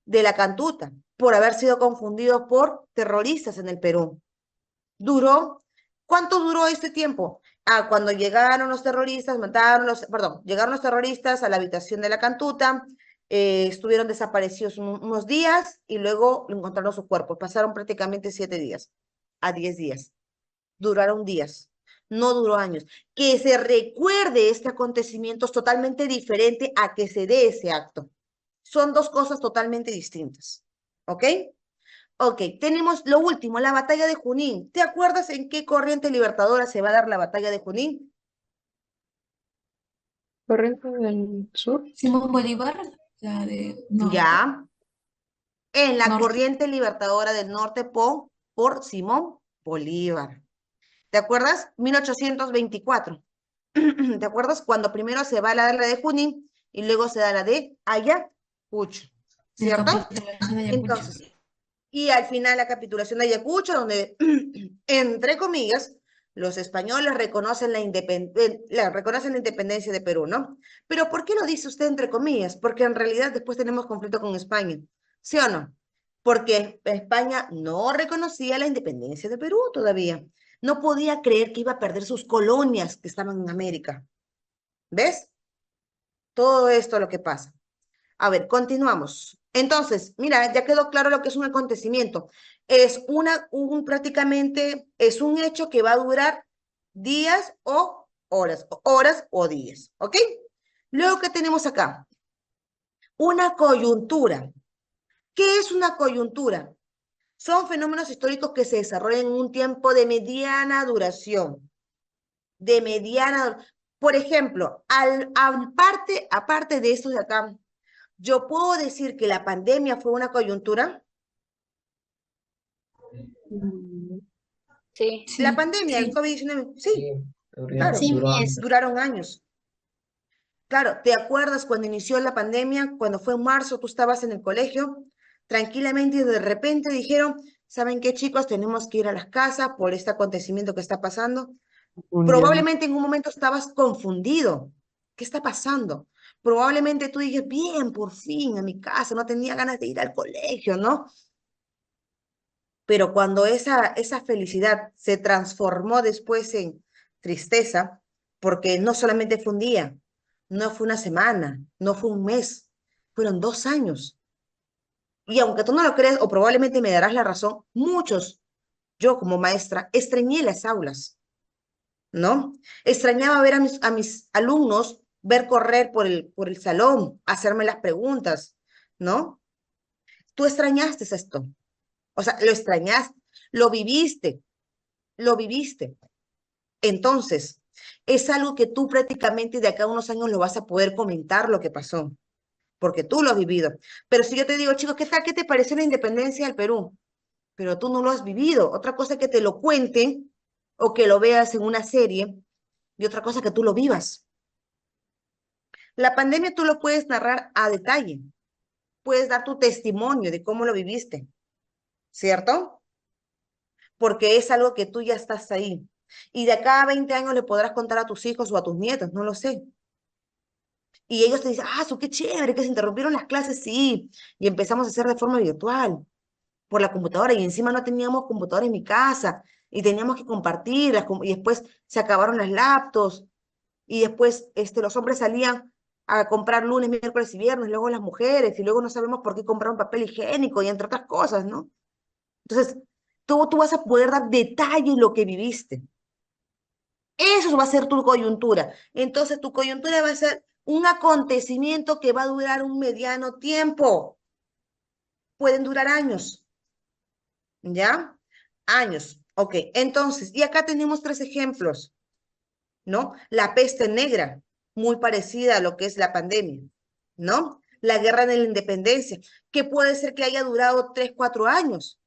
de la Cantuta por haber sido confundidos por terroristas en el Perú. ¿Cuánto duró este tiempo? Cuando llegaron los terroristas, llegaron los terroristas a la habitación de la Cantuta, estuvieron desaparecidos unos días y luego encontraron sus cuerpos. Pasaron prácticamente 7 días a 10 días. Duraron días, no duró años. Que se recuerde este acontecimiento es totalmente diferente a que se dé ese acto. Son dos cosas totalmente distintas. ¿Ok? Ok, tenemos lo último, la batalla de Junín. ¿Te acuerdas en qué corriente libertadora se va a dar la batalla de Junín? Corriente del Sur. Simón Bolívar, la de norte. Ya, en la Norte. corriente libertadora del norte por Simón Bolívar. ¿Te acuerdas? 1824. ¿Te acuerdas? Cuando primero se va a dar la de Junín y luego se da la de Ayacucho, ¿cierto? Capitulación de Ayacucho. Entonces, y al final la capitulación de Ayacucho, donde, entre comillas, los españoles reconocen la independencia de Perú, ¿no? Pero ¿por qué lo dice usted entre comillas? Porque en realidad después tenemos conflicto con España, ¿sí o no? Porque España no reconocía la independencia de Perú todavía. No podía creer que iba a perder sus colonias que estaban en América. ¿Ves? Todo esto es lo que pasa. A ver, continuamos. Entonces, mira, ya quedó claro lo que es un acontecimiento. Es prácticamente, es un hecho que va a durar días o horas o días, ¿ok? Luego, ¿qué tenemos acá? Una coyuntura. ¿Qué es una coyuntura? Son fenómenos históricos que se desarrollan en un tiempo de mediana duración. Por ejemplo, aparte de esto de acá, ¿yo puedo decir que la pandemia fue una coyuntura? Sí. La pandemia, el Sí. COVID-19, sí, claro, Sí, duraron años. Claro, ¿te acuerdas cuando inició la pandemia, cuando fue en marzo, tú estabas en el colegio, tranquilamente y de repente dijeron, ¿saben qué, chicos? Tenemos que ir a las casas por este acontecimiento que está pasando. Probablemente en un momento estabas confundido. ¿Qué está pasando? Probablemente tú dices, bien, por fin, a mi casa, no tenía ganas de ir al colegio, ¿no? Pero cuando esa felicidad se transformó después en tristeza, porque no solamente fue un día, no fue una semana, no fue un mes, fueron 2 años. Y aunque tú no lo creas, o probablemente me darás la razón, muchos, yo como maestra, extrañé las aulas, ¿no? Extrañaba ver a mis alumnos, ver correr por el salón, hacerme las preguntas, ¿no? Tú extrañaste esto. O sea, lo extrañaste, lo viviste, lo viviste. Entonces, es algo que tú prácticamente de acá a unos años lo vas a poder comentar lo que pasó, porque tú lo has vivido. Pero si yo te digo, chicos, ¿qué tal? ¿Qué te pareció la independencia del Perú? Pero tú no lo has vivido. Otra cosa es que te lo cuenten o que lo veas en una serie y otra cosa que tú lo vivas. La pandemia tú lo puedes narrar a detalle, puedes dar tu testimonio de cómo lo viviste, ¿cierto? Porque es algo que tú ya estás ahí. Y de acá a 20 años le podrás contar a tus hijos o a tus nietos, no lo sé. Y ellos te dicen, qué chévere, que se interrumpieron las clases, sí. Y empezamos a hacer de forma virtual, por la computadora. Y encima no teníamos computadora en mi casa. Y teníamos que compartirlas. Y después se acabaron las laptops. Y después los hombres salían a comprar lunes, miércoles y viernes, luego las mujeres. Y luego no sabemos por qué compraron papel higiénico y entre otras cosas, ¿no? Entonces, tú vas a poder dar detalle lo que viviste. Eso va a ser tu coyuntura. Entonces, tu coyuntura va a ser un acontecimiento que va a durar un mediano tiempo. Pueden durar años. ¿Ya? Años. Ok, entonces, y acá tenemos 3 ejemplos, ¿no? La peste negra, muy parecida a lo que es la pandemia, ¿no? la guerra de la independencia, que puede ser que haya durado 3, 4 años,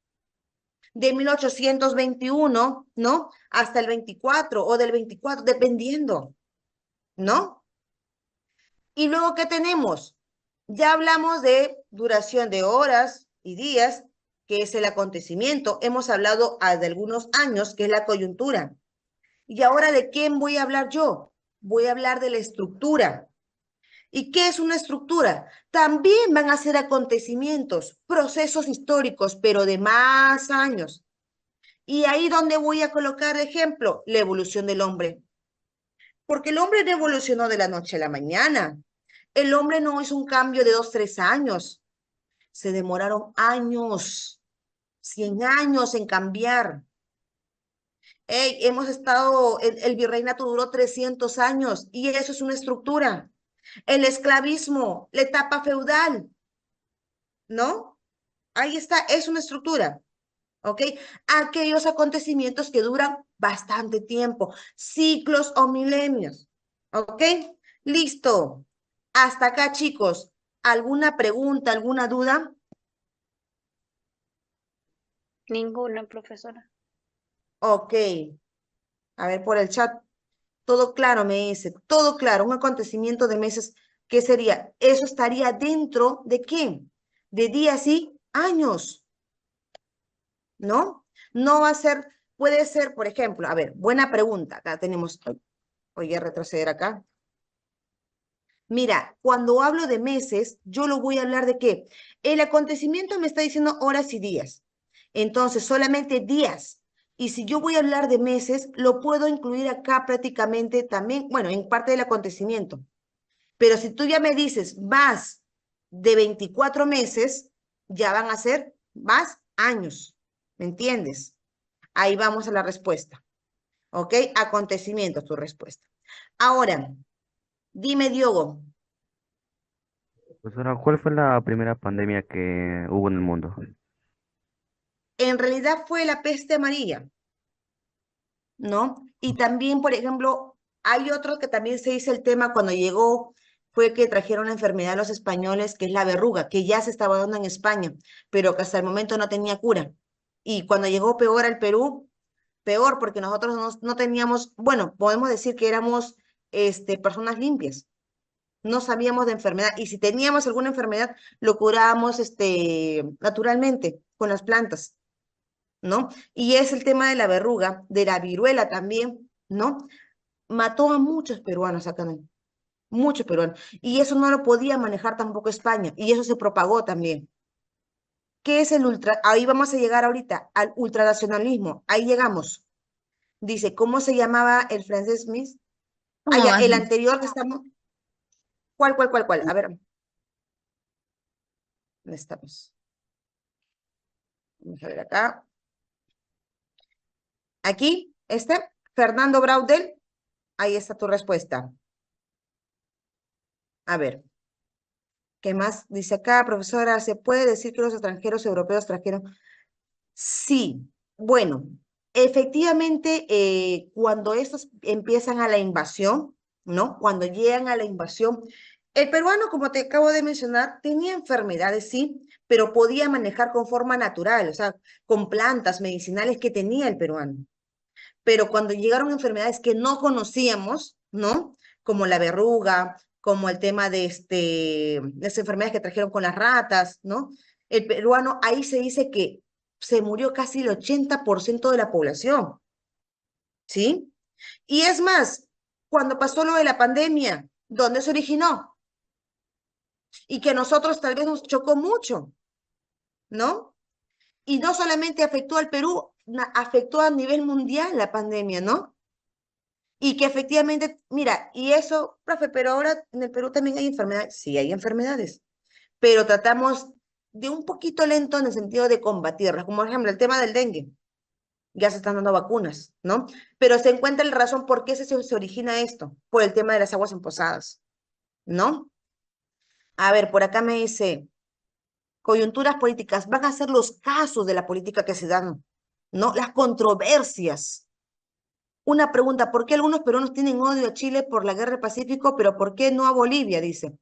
de 1821, ¿no? Hasta el 24 o del 24, dependiendo, ¿no? Y luego, ¿qué tenemos? Ya hablamos de duración de horas y días, que es el acontecimiento. Hemos hablado de algunos años, que es la coyuntura. ¿Y ahora de quién voy a hablar yo? Voy a hablar de la estructura. ¿Y qué es una estructura? También van a ser acontecimientos, procesos históricos, pero de más años. Y ahí donde voy a colocar ejemplo, la evolución del hombre. Porque el hombre no evolucionó de la noche a la mañana. El hombre no hizo un cambio de 2, 3 años. Se demoraron años, 100 años en cambiar. Hey, hemos estado, el virreinato duró 300 años y eso es una estructura. El esclavismo, la etapa feudal, ¿no? Ahí está, es una estructura, ¿ok? Aquellos acontecimientos que duran bastante tiempo, ciclos o milenios, ¿ok? Listo. Hasta acá, chicos. ¿Alguna pregunta, alguna duda? Ninguna, profesora. Ok. A ver, por el chat. Todo claro, me dice. Todo claro. Un acontecimiento de meses. ¿Qué sería? Eso estaría dentro de qué? De días y años, ¿no? No va a ser, puede ser, por ejemplo, a ver, buena pregunta. Acá tenemos, voy a retroceder acá. Mira, cuando hablo de meses, yo lo voy a hablar de qué. El acontecimiento me está diciendo horas y días. Entonces, solamente días. Y si yo voy a hablar de meses, lo puedo incluir acá prácticamente también, bueno, en parte del acontecimiento. Pero si tú ya me dices más de 24 meses, ya van a ser más años. ¿Me entiendes? Ahí vamos a la respuesta. ¿Ok? Acontecimientos, tu respuesta. Ahora, dime, Diogo. Profesora, ¿cuál fue la primera pandemia que hubo en el mundo? En realidad fue la peste amarilla, ¿no? Y también, por ejemplo, hay otro que también se dice el tema cuando llegó, fue que trajeron la enfermedad a los españoles, que es la verruga, que ya se estaba dando en España, pero que hasta el momento no tenía cura. Y cuando llegó peor al Perú, peor, porque nosotros no teníamos, bueno, podemos decir que éramos personas limpias, no sabíamos de enfermedad, y si teníamos alguna enfermedad, lo curábamos naturalmente, con las plantas. ¿No? Y es el tema de la verruga, de la viruela también, ¿no? Mató a muchos peruanos acá, ¿no? Muchos peruanos. Y eso no lo podía manejar tampoco España, y eso se propagó también. ¿Qué es el ultra? Ahí vamos a llegar ahorita, al ultranacionalismo. Ahí llegamos. Dice, ¿cómo se llamaba el francés Smith? Ah, No, ya, el así. anterior que estamos. ¿Cuál? A ver, ¿dónde estamos? Vamos a ver acá. Aquí, Fernando Braudel. Ahí está tu respuesta. A ver. ¿Qué más dice acá, profesora? ¿Se puede decir que los extranjeros europeos trajeron? Sí, bueno, efectivamente, cuando estos empiezan a la invasión, ¿no? Cuando llegan a la invasión, el peruano, como te acabo de mencionar, tenía enfermedades, sí, pero podía manejar con forma natural, o sea, con plantas medicinales que tenía el peruano. Pero cuando llegaron enfermedades que no conocíamos, ¿no? Como la verruga, como el tema de las enfermedades que trajeron con las ratas, ¿no? El peruano, ahí se dice que se murió casi el 80% de la población, ¿sí? Y es más, cuando pasó lo de la pandemia, ¿dónde se originó? Y que a nosotros tal vez nos chocó mucho, ¿no? Y no solamente afectó al Perú, afectó a nivel mundial la pandemia, ¿no? Y que efectivamente, mira, y eso, profe, pero ahora en el Perú también hay enfermedades. Sí, hay enfermedades, pero tratamos de un poquito lento en el sentido de combatirlas, como por ejemplo el tema del dengue. Ya se están dando vacunas, ¿no? Pero se encuentra la razón por qué se origina esto, por el tema de las aguas empozadas, ¿no? A ver, por acá me dice, coyunturas políticas, van a ser los casos de la política que se dan, ¿no? Las controversias. Una pregunta, ¿por qué algunos peruanos tienen odio a Chile por la guerra del Pacífico, pero por qué no a Bolivia? Dice.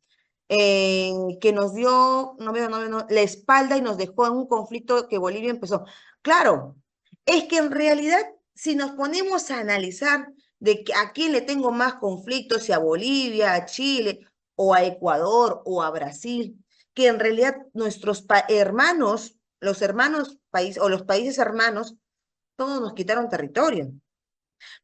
que nos dio, no, la espalda y nos dejó en un conflicto que Bolivia empezó. Claro, es que en realidad, si nos ponemos a analizar de que a quién le tengo más conflictos, si a Bolivia, a Chile, o a Ecuador, o a Brasil, que en realidad nuestros hermanos, los hermanos países, o los países hermanos, todos nos quitaron territorio.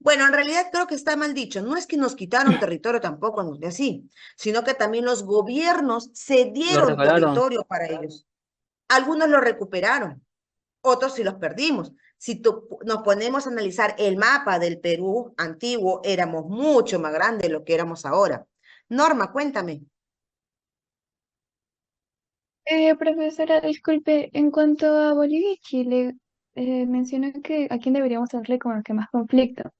Bueno, en realidad creo que está mal dicho. No es que nos quitaron territorio tampoco, no es así, sino que también los gobiernos Lo cedieron regalaron. territorio para ellos. Algunos lo recuperaron, otros sí los perdimos. Si nos ponemos a analizar el mapa del Perú antiguo, éramos mucho más grandes de lo que éramos ahora. Norma, cuéntame. Profesora, disculpe, en cuanto a Bolivia y Chile, mencionó que a quién deberíamos darle como que más conflicto.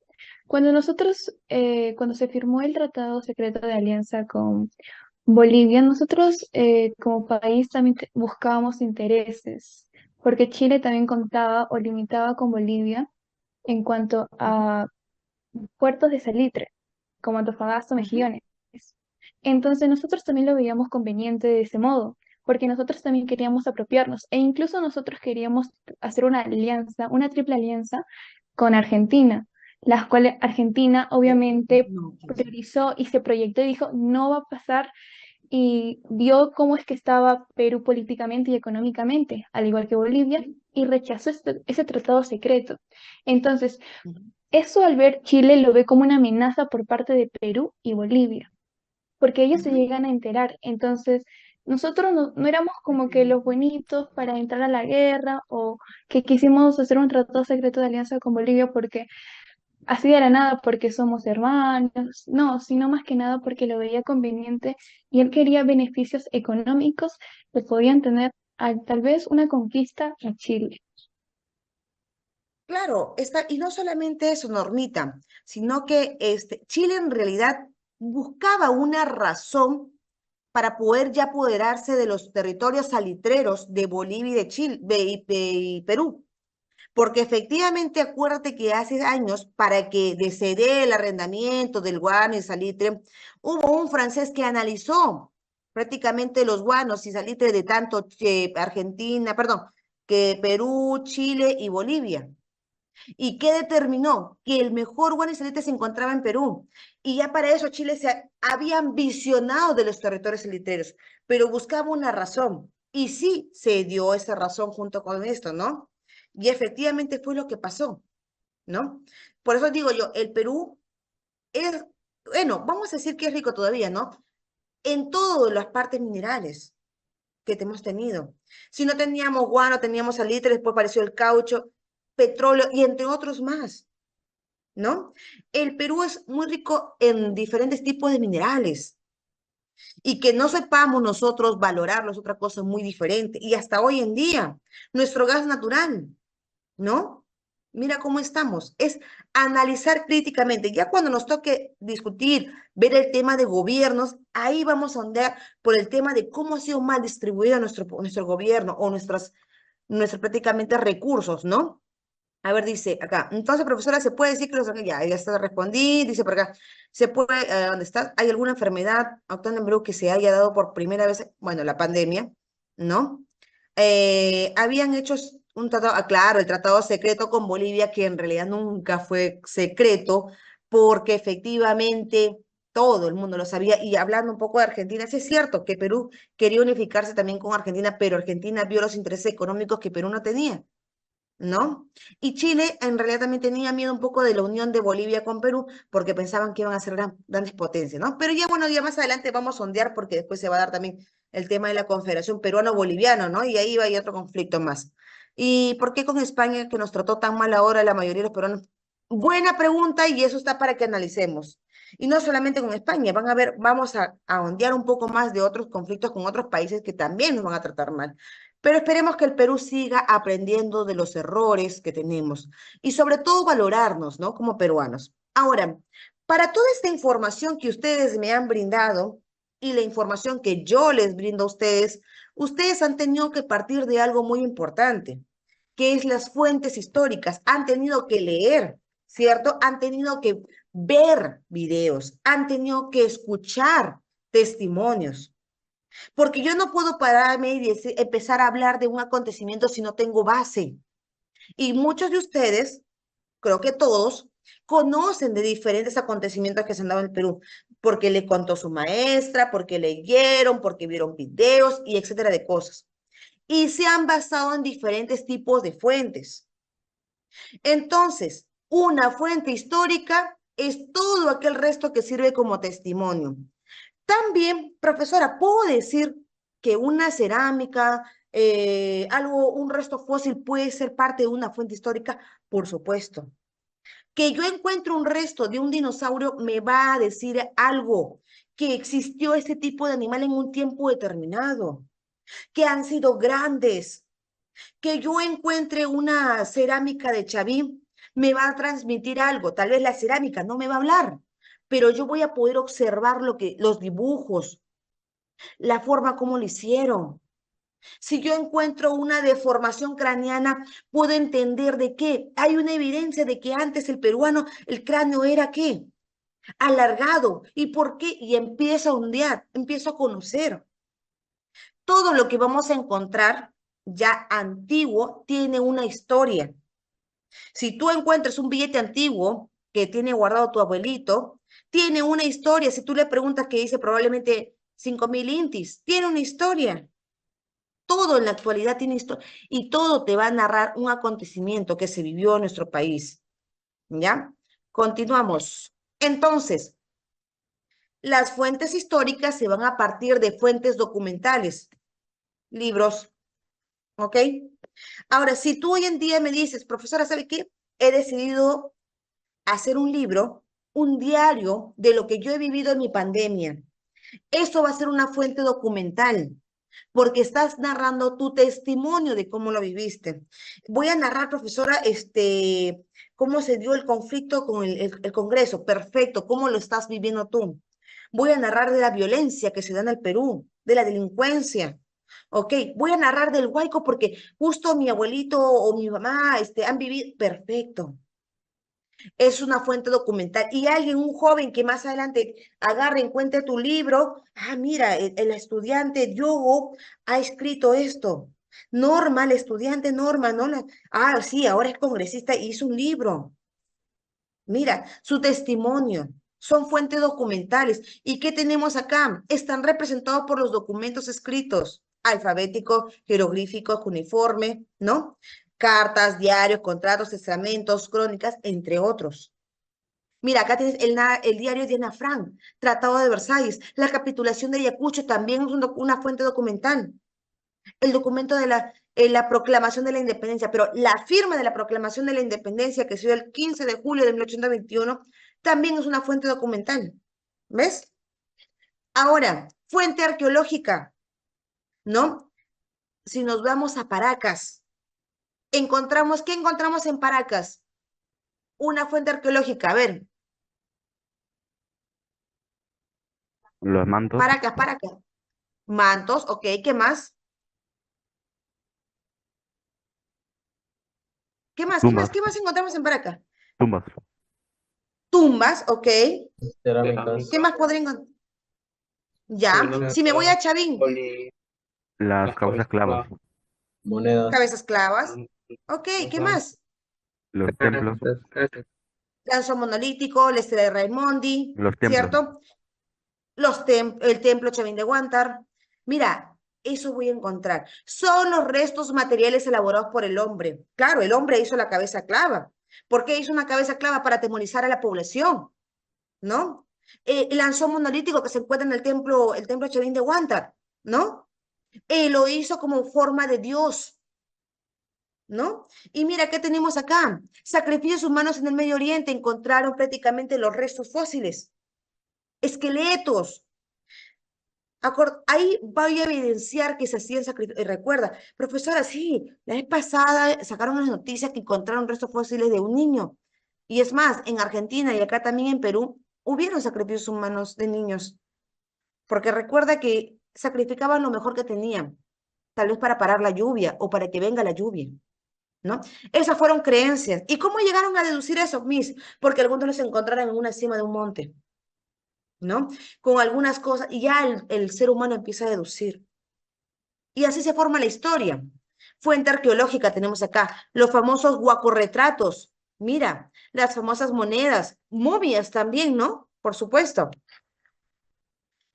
Cuando nosotros, cuando se firmó el Tratado Secreto de Alianza con Bolivia, nosotros como país también buscábamos intereses, porque Chile también contaba o limitaba con Bolivia en cuanto a puertos de salitre, como Antofagasta o Ujú. Mejillones. Entonces nosotros también lo veíamos conveniente de ese modo, porque nosotros también queríamos apropiarnos e incluso nosotros queríamos hacer una alianza, una triple alianza con Argentina, las cuales Argentina obviamente No, priorizó y se proyectó y dijo, no va a pasar y vio cómo es que estaba Perú políticamente y económicamente, al igual que Bolivia, y rechazó ese tratado secreto. Entonces, ujú, eso al ver Chile lo ve como una amenaza por parte de Perú y Bolivia, porque ellos se ujú. llegan a enterar. Entonces, nosotros no éramos como que los buenitos para entrar a la guerra o que quisimos hacer un tratado secreto de alianza con Bolivia porque así de la nada, porque somos hermanos, no, sino más que nada porque lo veía conveniente y él quería beneficios económicos que podían tener tal vez una conquista a Chile. Claro, y no solamente eso, Normita, sino que Chile en realidad buscaba una razón para poder ya apoderarse de los territorios salitreros de Bolivia y de Chile y Perú. Porque efectivamente, acuérdate que hace años, para que de ceder el arrendamiento del guano y salitre, hubo un francés que analizó prácticamente los guanos y salitre de tanto Argentina, perdón, que Perú, Chile y Bolivia. ¿Y qué determinó? Que el mejor guano y salitre se encontraba en Perú. Y ya para eso Chile se había ambicionado de los territorios salitreros, pero buscaba una razón. Y sí se dio esa razón junto con esto, ¿no? Y efectivamente fue lo que pasó, ¿no? Por eso digo yo, el Perú es, bueno, vamos a decir que es rico todavía, ¿no? En todas las partes minerales que hemos tenido. Si no teníamos guano, teníamos salitre, después apareció el caucho, petróleo y entre otros más, ¿no? El Perú es muy rico en diferentes tipos de minerales y que no sepamos nosotros valorarlos es otra cosa muy diferente. Y hasta hoy en día, nuestro gas natural, ¿no? Mira cómo estamos. Es analizar críticamente. Ya cuando nos toque discutir, ver el tema de gobiernos, ahí vamos a ondear por el tema de cómo ha sido mal distribuido nuestro gobierno o nuestros prácticamente recursos, ¿no? A ver, dice acá. Entonces, profesora, ¿se puede decir que ya está, respondí, dice por acá. ¿Se puede, dónde está? ¿Hay alguna enfermedad autóctona en Perú que se haya dado por primera vez? Bueno, la pandemia, ¿no? Habían hecho un tratado, claro, el tratado secreto con Bolivia, que en realidad nunca fue secreto, porque efectivamente todo el mundo lo sabía. Y hablando un poco de Argentina, sí es cierto que Perú quería unificarse también con Argentina, pero Argentina vio los intereses económicos que Perú no tenía. ¿No? Y Chile en realidad también tenía miedo un poco de la unión de Bolivia con Perú porque pensaban que iban a ser grandes potencias, ¿no? Pero ya bueno, ya más adelante vamos a sondear porque después se va a dar también el tema de la Confederación Peruano-Boliviano, ¿no? Y ahí va a ir otro conflicto más. ¿Y por qué con España que nos trató tan mal ahora la mayoría de los peruanos? Buena pregunta y eso está para que analicemos. Y no solamente con España, van a ver, vamos a ondear un poco más de otros conflictos con otros países que también nos van a tratar mal. Pero esperemos que el Perú siga aprendiendo de los errores que tenemos y sobre todo valorarnos, ¿no? Como peruanos. Ahora, para toda esta información que ustedes me han brindado y la información que yo les brindo a ustedes han tenido que partir de algo muy importante, que es las fuentes históricas. Han tenido que leer, ¿cierto? Han tenido que ver videos, han tenido que escuchar testimonios. Porque yo no puedo pararme y empezar a hablar de un acontecimiento si no tengo base. Y muchos de ustedes, creo que todos, conocen de diferentes acontecimientos que se han dado en el Perú, porque le contó su maestra, porque leyeron, porque vieron videos y etcétera de cosas. Y se han basado en diferentes tipos de fuentes. Entonces, una fuente histórica es todo aquel resto que sirve como testimonio. También, profesora, ¿puedo decir que una cerámica, un resto fósil puede ser parte de una fuente histórica? Por supuesto. Que yo encuentre un resto de un dinosaurio me va a decir algo, que existió ese tipo de animal en un tiempo determinado, que han sido grandes. Que yo encuentre una cerámica de Chavín me va a transmitir algo. Tal vez la cerámica no me va a hablar, pero yo voy a poder observar los dibujos, la forma como lo hicieron. Si yo encuentro una deformación craneana, puedo entender de qué. Hay una evidencia de que antes el peruano, el cráneo era ¿qué? Alargado. ¿Y por qué? Y empiezo a ondear, empiezo a conocer. Todo lo que vamos a encontrar ya antiguo tiene una historia. Si tú encuentras un billete antiguo que tiene guardado tu abuelito, tiene una historia. Si tú le preguntas que dice probablemente 5.000 intis, tiene una historia. Todo en la actualidad tiene historia y todo te va a narrar un acontecimiento que se vivió en nuestro país. ¿Ya? Continuamos. Entonces, las fuentes históricas se van a partir de fuentes documentales, libros, ¿ok? Ahora, si tú hoy en día me dices, profesora, ¿sabe qué? He decidido hacer un libro, un diario de lo que yo he vivido en mi pandemia. Eso va a ser una fuente documental, porque estás narrando tu testimonio de cómo lo viviste. Voy a narrar, profesora, cómo se dio el conflicto con el Congreso. Perfecto, ¿cómo lo estás viviendo tú? Voy a narrar de la violencia que se da en el Perú, de la delincuencia. Ok, voy a narrar del Huayco porque justo mi abuelito o mi mamá han vivido. Perfecto. Es una fuente documental. Y alguien, un joven que más adelante agarre, encuentre tu libro. Ah, mira, el estudiante Diogo ha escrito esto. Norma, el estudiante Norma, ¿no? Ah, sí, ahora es congresista y hizo un libro. Mira, su testimonio. Son fuentes documentales. ¿Y qué tenemos acá? Están representados por los documentos escritos, alfabético, jeroglífico, cuneiforme, ¿no? Cartas, diarios, contratos, testamentos, crónicas, entre otros. Mira, acá tienes el diario de Ana Frank, Tratado de Versalles, la capitulación de Ayacucho también es una fuente documental. El documento de la proclamación de la independencia, pero la firma de la proclamación de la independencia que se dio el 15 de julio de 1821 también es una fuente documental. ¿Ves? Ahora, fuente arqueológica, ¿no? Si nos vamos a Paracas, ¿qué encontramos en Paracas? Una fuente arqueológica, a ver. Los mantos, Paracas. Mantos, ok, ¿qué más? ¿Qué más? tumbas, ¿Qué más encontramos en Paracas? tumbas, Tumbas, ok. Cerámicas, ¿Qué más podría encontrar? Ya. cerámica, Si me voy a Chavín, las cabezas clavas, monedas, cabezas clavas. Ok, ¿qué más? los templos, Lanzo monolítico, la estela de Raimondi, los templos, ¿cierto? El templo Chavín de Huántar. Mira, eso voy a encontrar. Son los restos materiales elaborados por el hombre. Claro, el hombre hizo la cabeza clava. ¿Por qué hizo una cabeza clava? Para atemorizar a la población, ¿no? El lanzón monolítico que se encuentra en el templo Chavín de Huántar, ¿no? Lo hizo como forma de Dios, ¿no? Y mira, ¿qué tenemos acá? Sacrificios humanos en el Medio Oriente. Encontraron prácticamente los restos fósiles, esqueletos. Ahí voy a evidenciar que se hacían sacrificios. Recuerda, profesora, sí, la vez pasada sacaron unas noticias que encontraron restos fósiles de un niño. Y es más, en Argentina y acá también en Perú, hubieron sacrificios humanos de niños. Porque recuerda que sacrificaban lo mejor que tenían, tal vez para parar la lluvia o para que venga la lluvia, ¿no? Esas fueron creencias. ¿Y cómo llegaron a deducir eso, Miss? Porque algunos los encontraron en una cima de un monte. ¿no? Con algunas cosas, y ya el ser humano empieza a deducir. Y así se forma la historia. Fuente arqueológica tenemos acá, los famosos guacorretratos. Mira, las famosas monedas, momias también, ¿no? Por supuesto.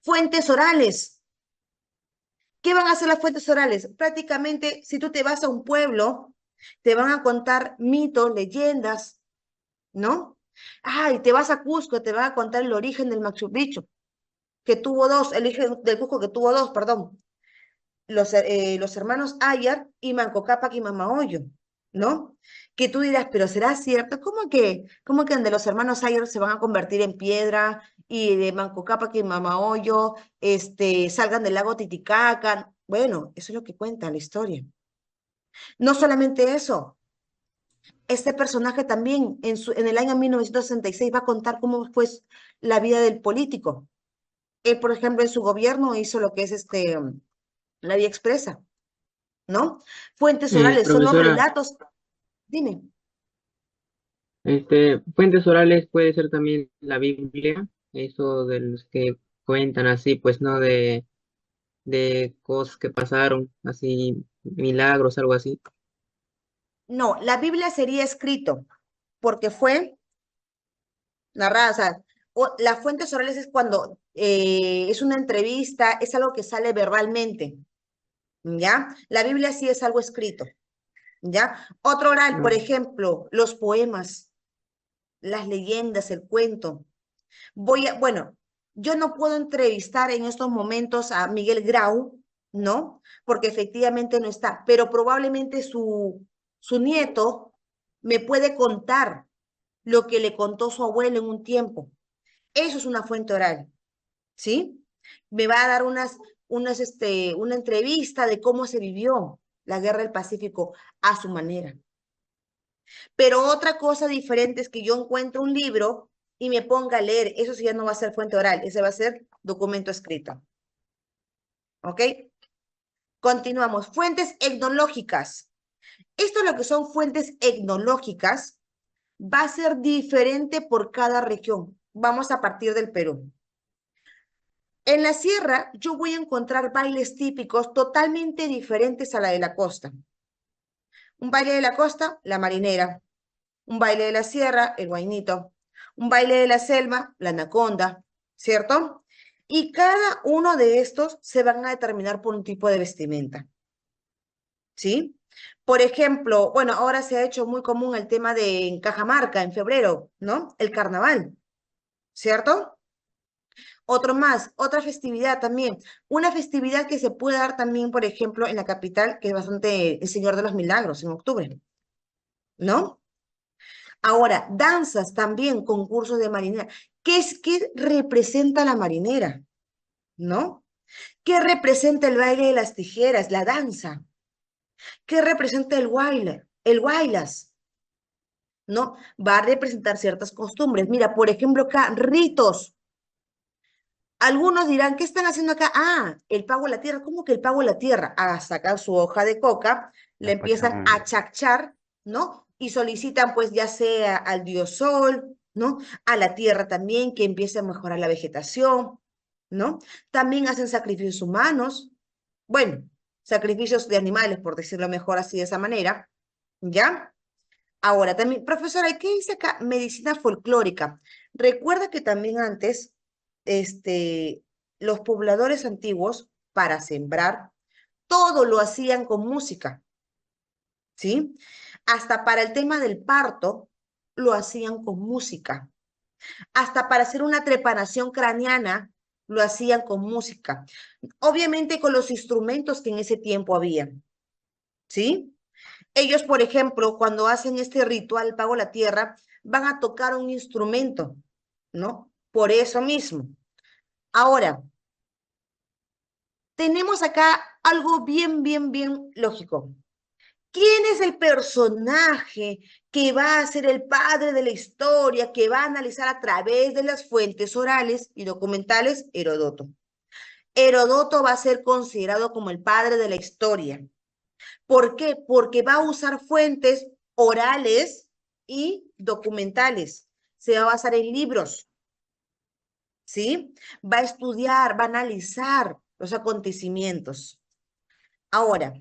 Fuentes orales. ¿Qué van a hacer las fuentes orales? Prácticamente, si tú te vas a un pueblo, te van a contar mitos, leyendas, ¿no? Ay, te vas a Cusco, te van a contar el origen del Machu Picchu, que tuvo dos, el origen del Cusco que tuvo dos, perdón. Los hermanos Ayar y Manco Cápac y Mamahoyo, ¿no? Que tú dirás, pero ¿será cierto? ¿Cómo que de los hermanos Ayar se van a convertir en piedra y de Manco Cápac y Mamahoyo salgan del lago Titicaca? Bueno, eso es lo que cuenta la historia. No solamente eso, este personaje también en el año 1966 va a contar cómo fue la vida del político. Él, por ejemplo, en su gobierno hizo lo que es la vía expresa, ¿no? Fuentes orales son los Profesora, relatos. Dime. fuentes orales puede ser también la Biblia, eso de los que cuentan así, pues, ¿no? De cosas que pasaron, así, milagros, algo así. No, la Biblia sería escrito porque fue narrada. O sea, las fuentes orales es cuando es una entrevista, es algo que sale verbalmente, ¿ya? La Biblia sí es algo escrito, ¿ya? Otro oral, por Ah, ejemplo, los poemas, las leyendas, el cuento. Bueno, yo no puedo entrevistar en estos momentos a Miguel Grau, ¿no? Porque efectivamente no está, pero probablemente su nieto me puede contar lo que le contó su abuelo en un tiempo. Eso es una fuente oral, ¿sí? Me va a dar una entrevista de cómo se vivió la Guerra del Pacífico a su manera. Pero otra cosa diferente es que yo encuentro un libro y me ponga a leer. Eso sí ya no va a ser fuente oral, ese va a ser documento escrito. ¿Ok? Continuamos. Fuentes etnológicas. Esto es lo que son fuentes etnológicas. Va a ser diferente por cada región. Vamos a partir del Perú. En la sierra yo voy a encontrar bailes típicos totalmente diferentes a la de la costa. Un baile de la costa, la marinera. Un baile de la sierra, el guainito. Un baile de la selva, la anaconda, ¿cierto? Y cada uno de estos se van a determinar por un tipo de vestimenta, ¿sí? Por ejemplo, bueno, ahora se ha hecho muy común el tema de en Cajamarca, en febrero, ¿no? El carnaval, ¿cierto? Otro más, otra festividad también. Una festividad que se puede dar también, por ejemplo, en la capital, que es bastante el Señor de los Milagros, en octubre, ¿no? Ahora, danzas también, concursos de marinera. ¿Qué representa la marinera? ¿No? ¿Qué representa el baile de las tijeras, la danza? ¿Qué representa el baile? El bailas, ¿no? Va a representar ciertas costumbres. Mira, por ejemplo, acá, ritos. Algunos dirán, ¿qué están haciendo acá? Ah, el pago a la tierra. ¿Cómo que el pago a la tierra? A sacar su hoja de coca, le La empiezan Pachamama. a chachar, ¿no? Y solicitan, pues, ya sea al dios sol, ¿no? A la tierra también, que empiece a mejorar la vegetación, ¿no? También hacen sacrificios humanos, bueno, sacrificios de animales, por decirlo mejor así de esa manera, ¿ya? Ahora también, profesora, ¿qué dice acá? Medicina folclórica. Recuerda que también antes, este, los pobladores antiguos, para sembrar, todo lo hacían con música, ¿sí? Hasta para el tema del parto, lo hacían con música. Hasta para hacer una trepanación craneana, lo hacían con música. Obviamente con los instrumentos que en ese tiempo habían, ¿sí? Ellos, por ejemplo, cuando hacen este ritual, pago la tierra, van a tocar un instrumento, ¿no? Por eso mismo. Ahora, tenemos acá algo bien lógico. ¿Quién es el personaje que va a ser el padre de la historia, que va a analizar a través de las fuentes orales y documentales? Heródoto. Heródoto va a ser considerado como el padre de la historia. ¿Por qué? Porque va a usar fuentes orales y documentales. Se va a basar en libros, ¿sí? Va a estudiar, va a analizar los acontecimientos. Ahora,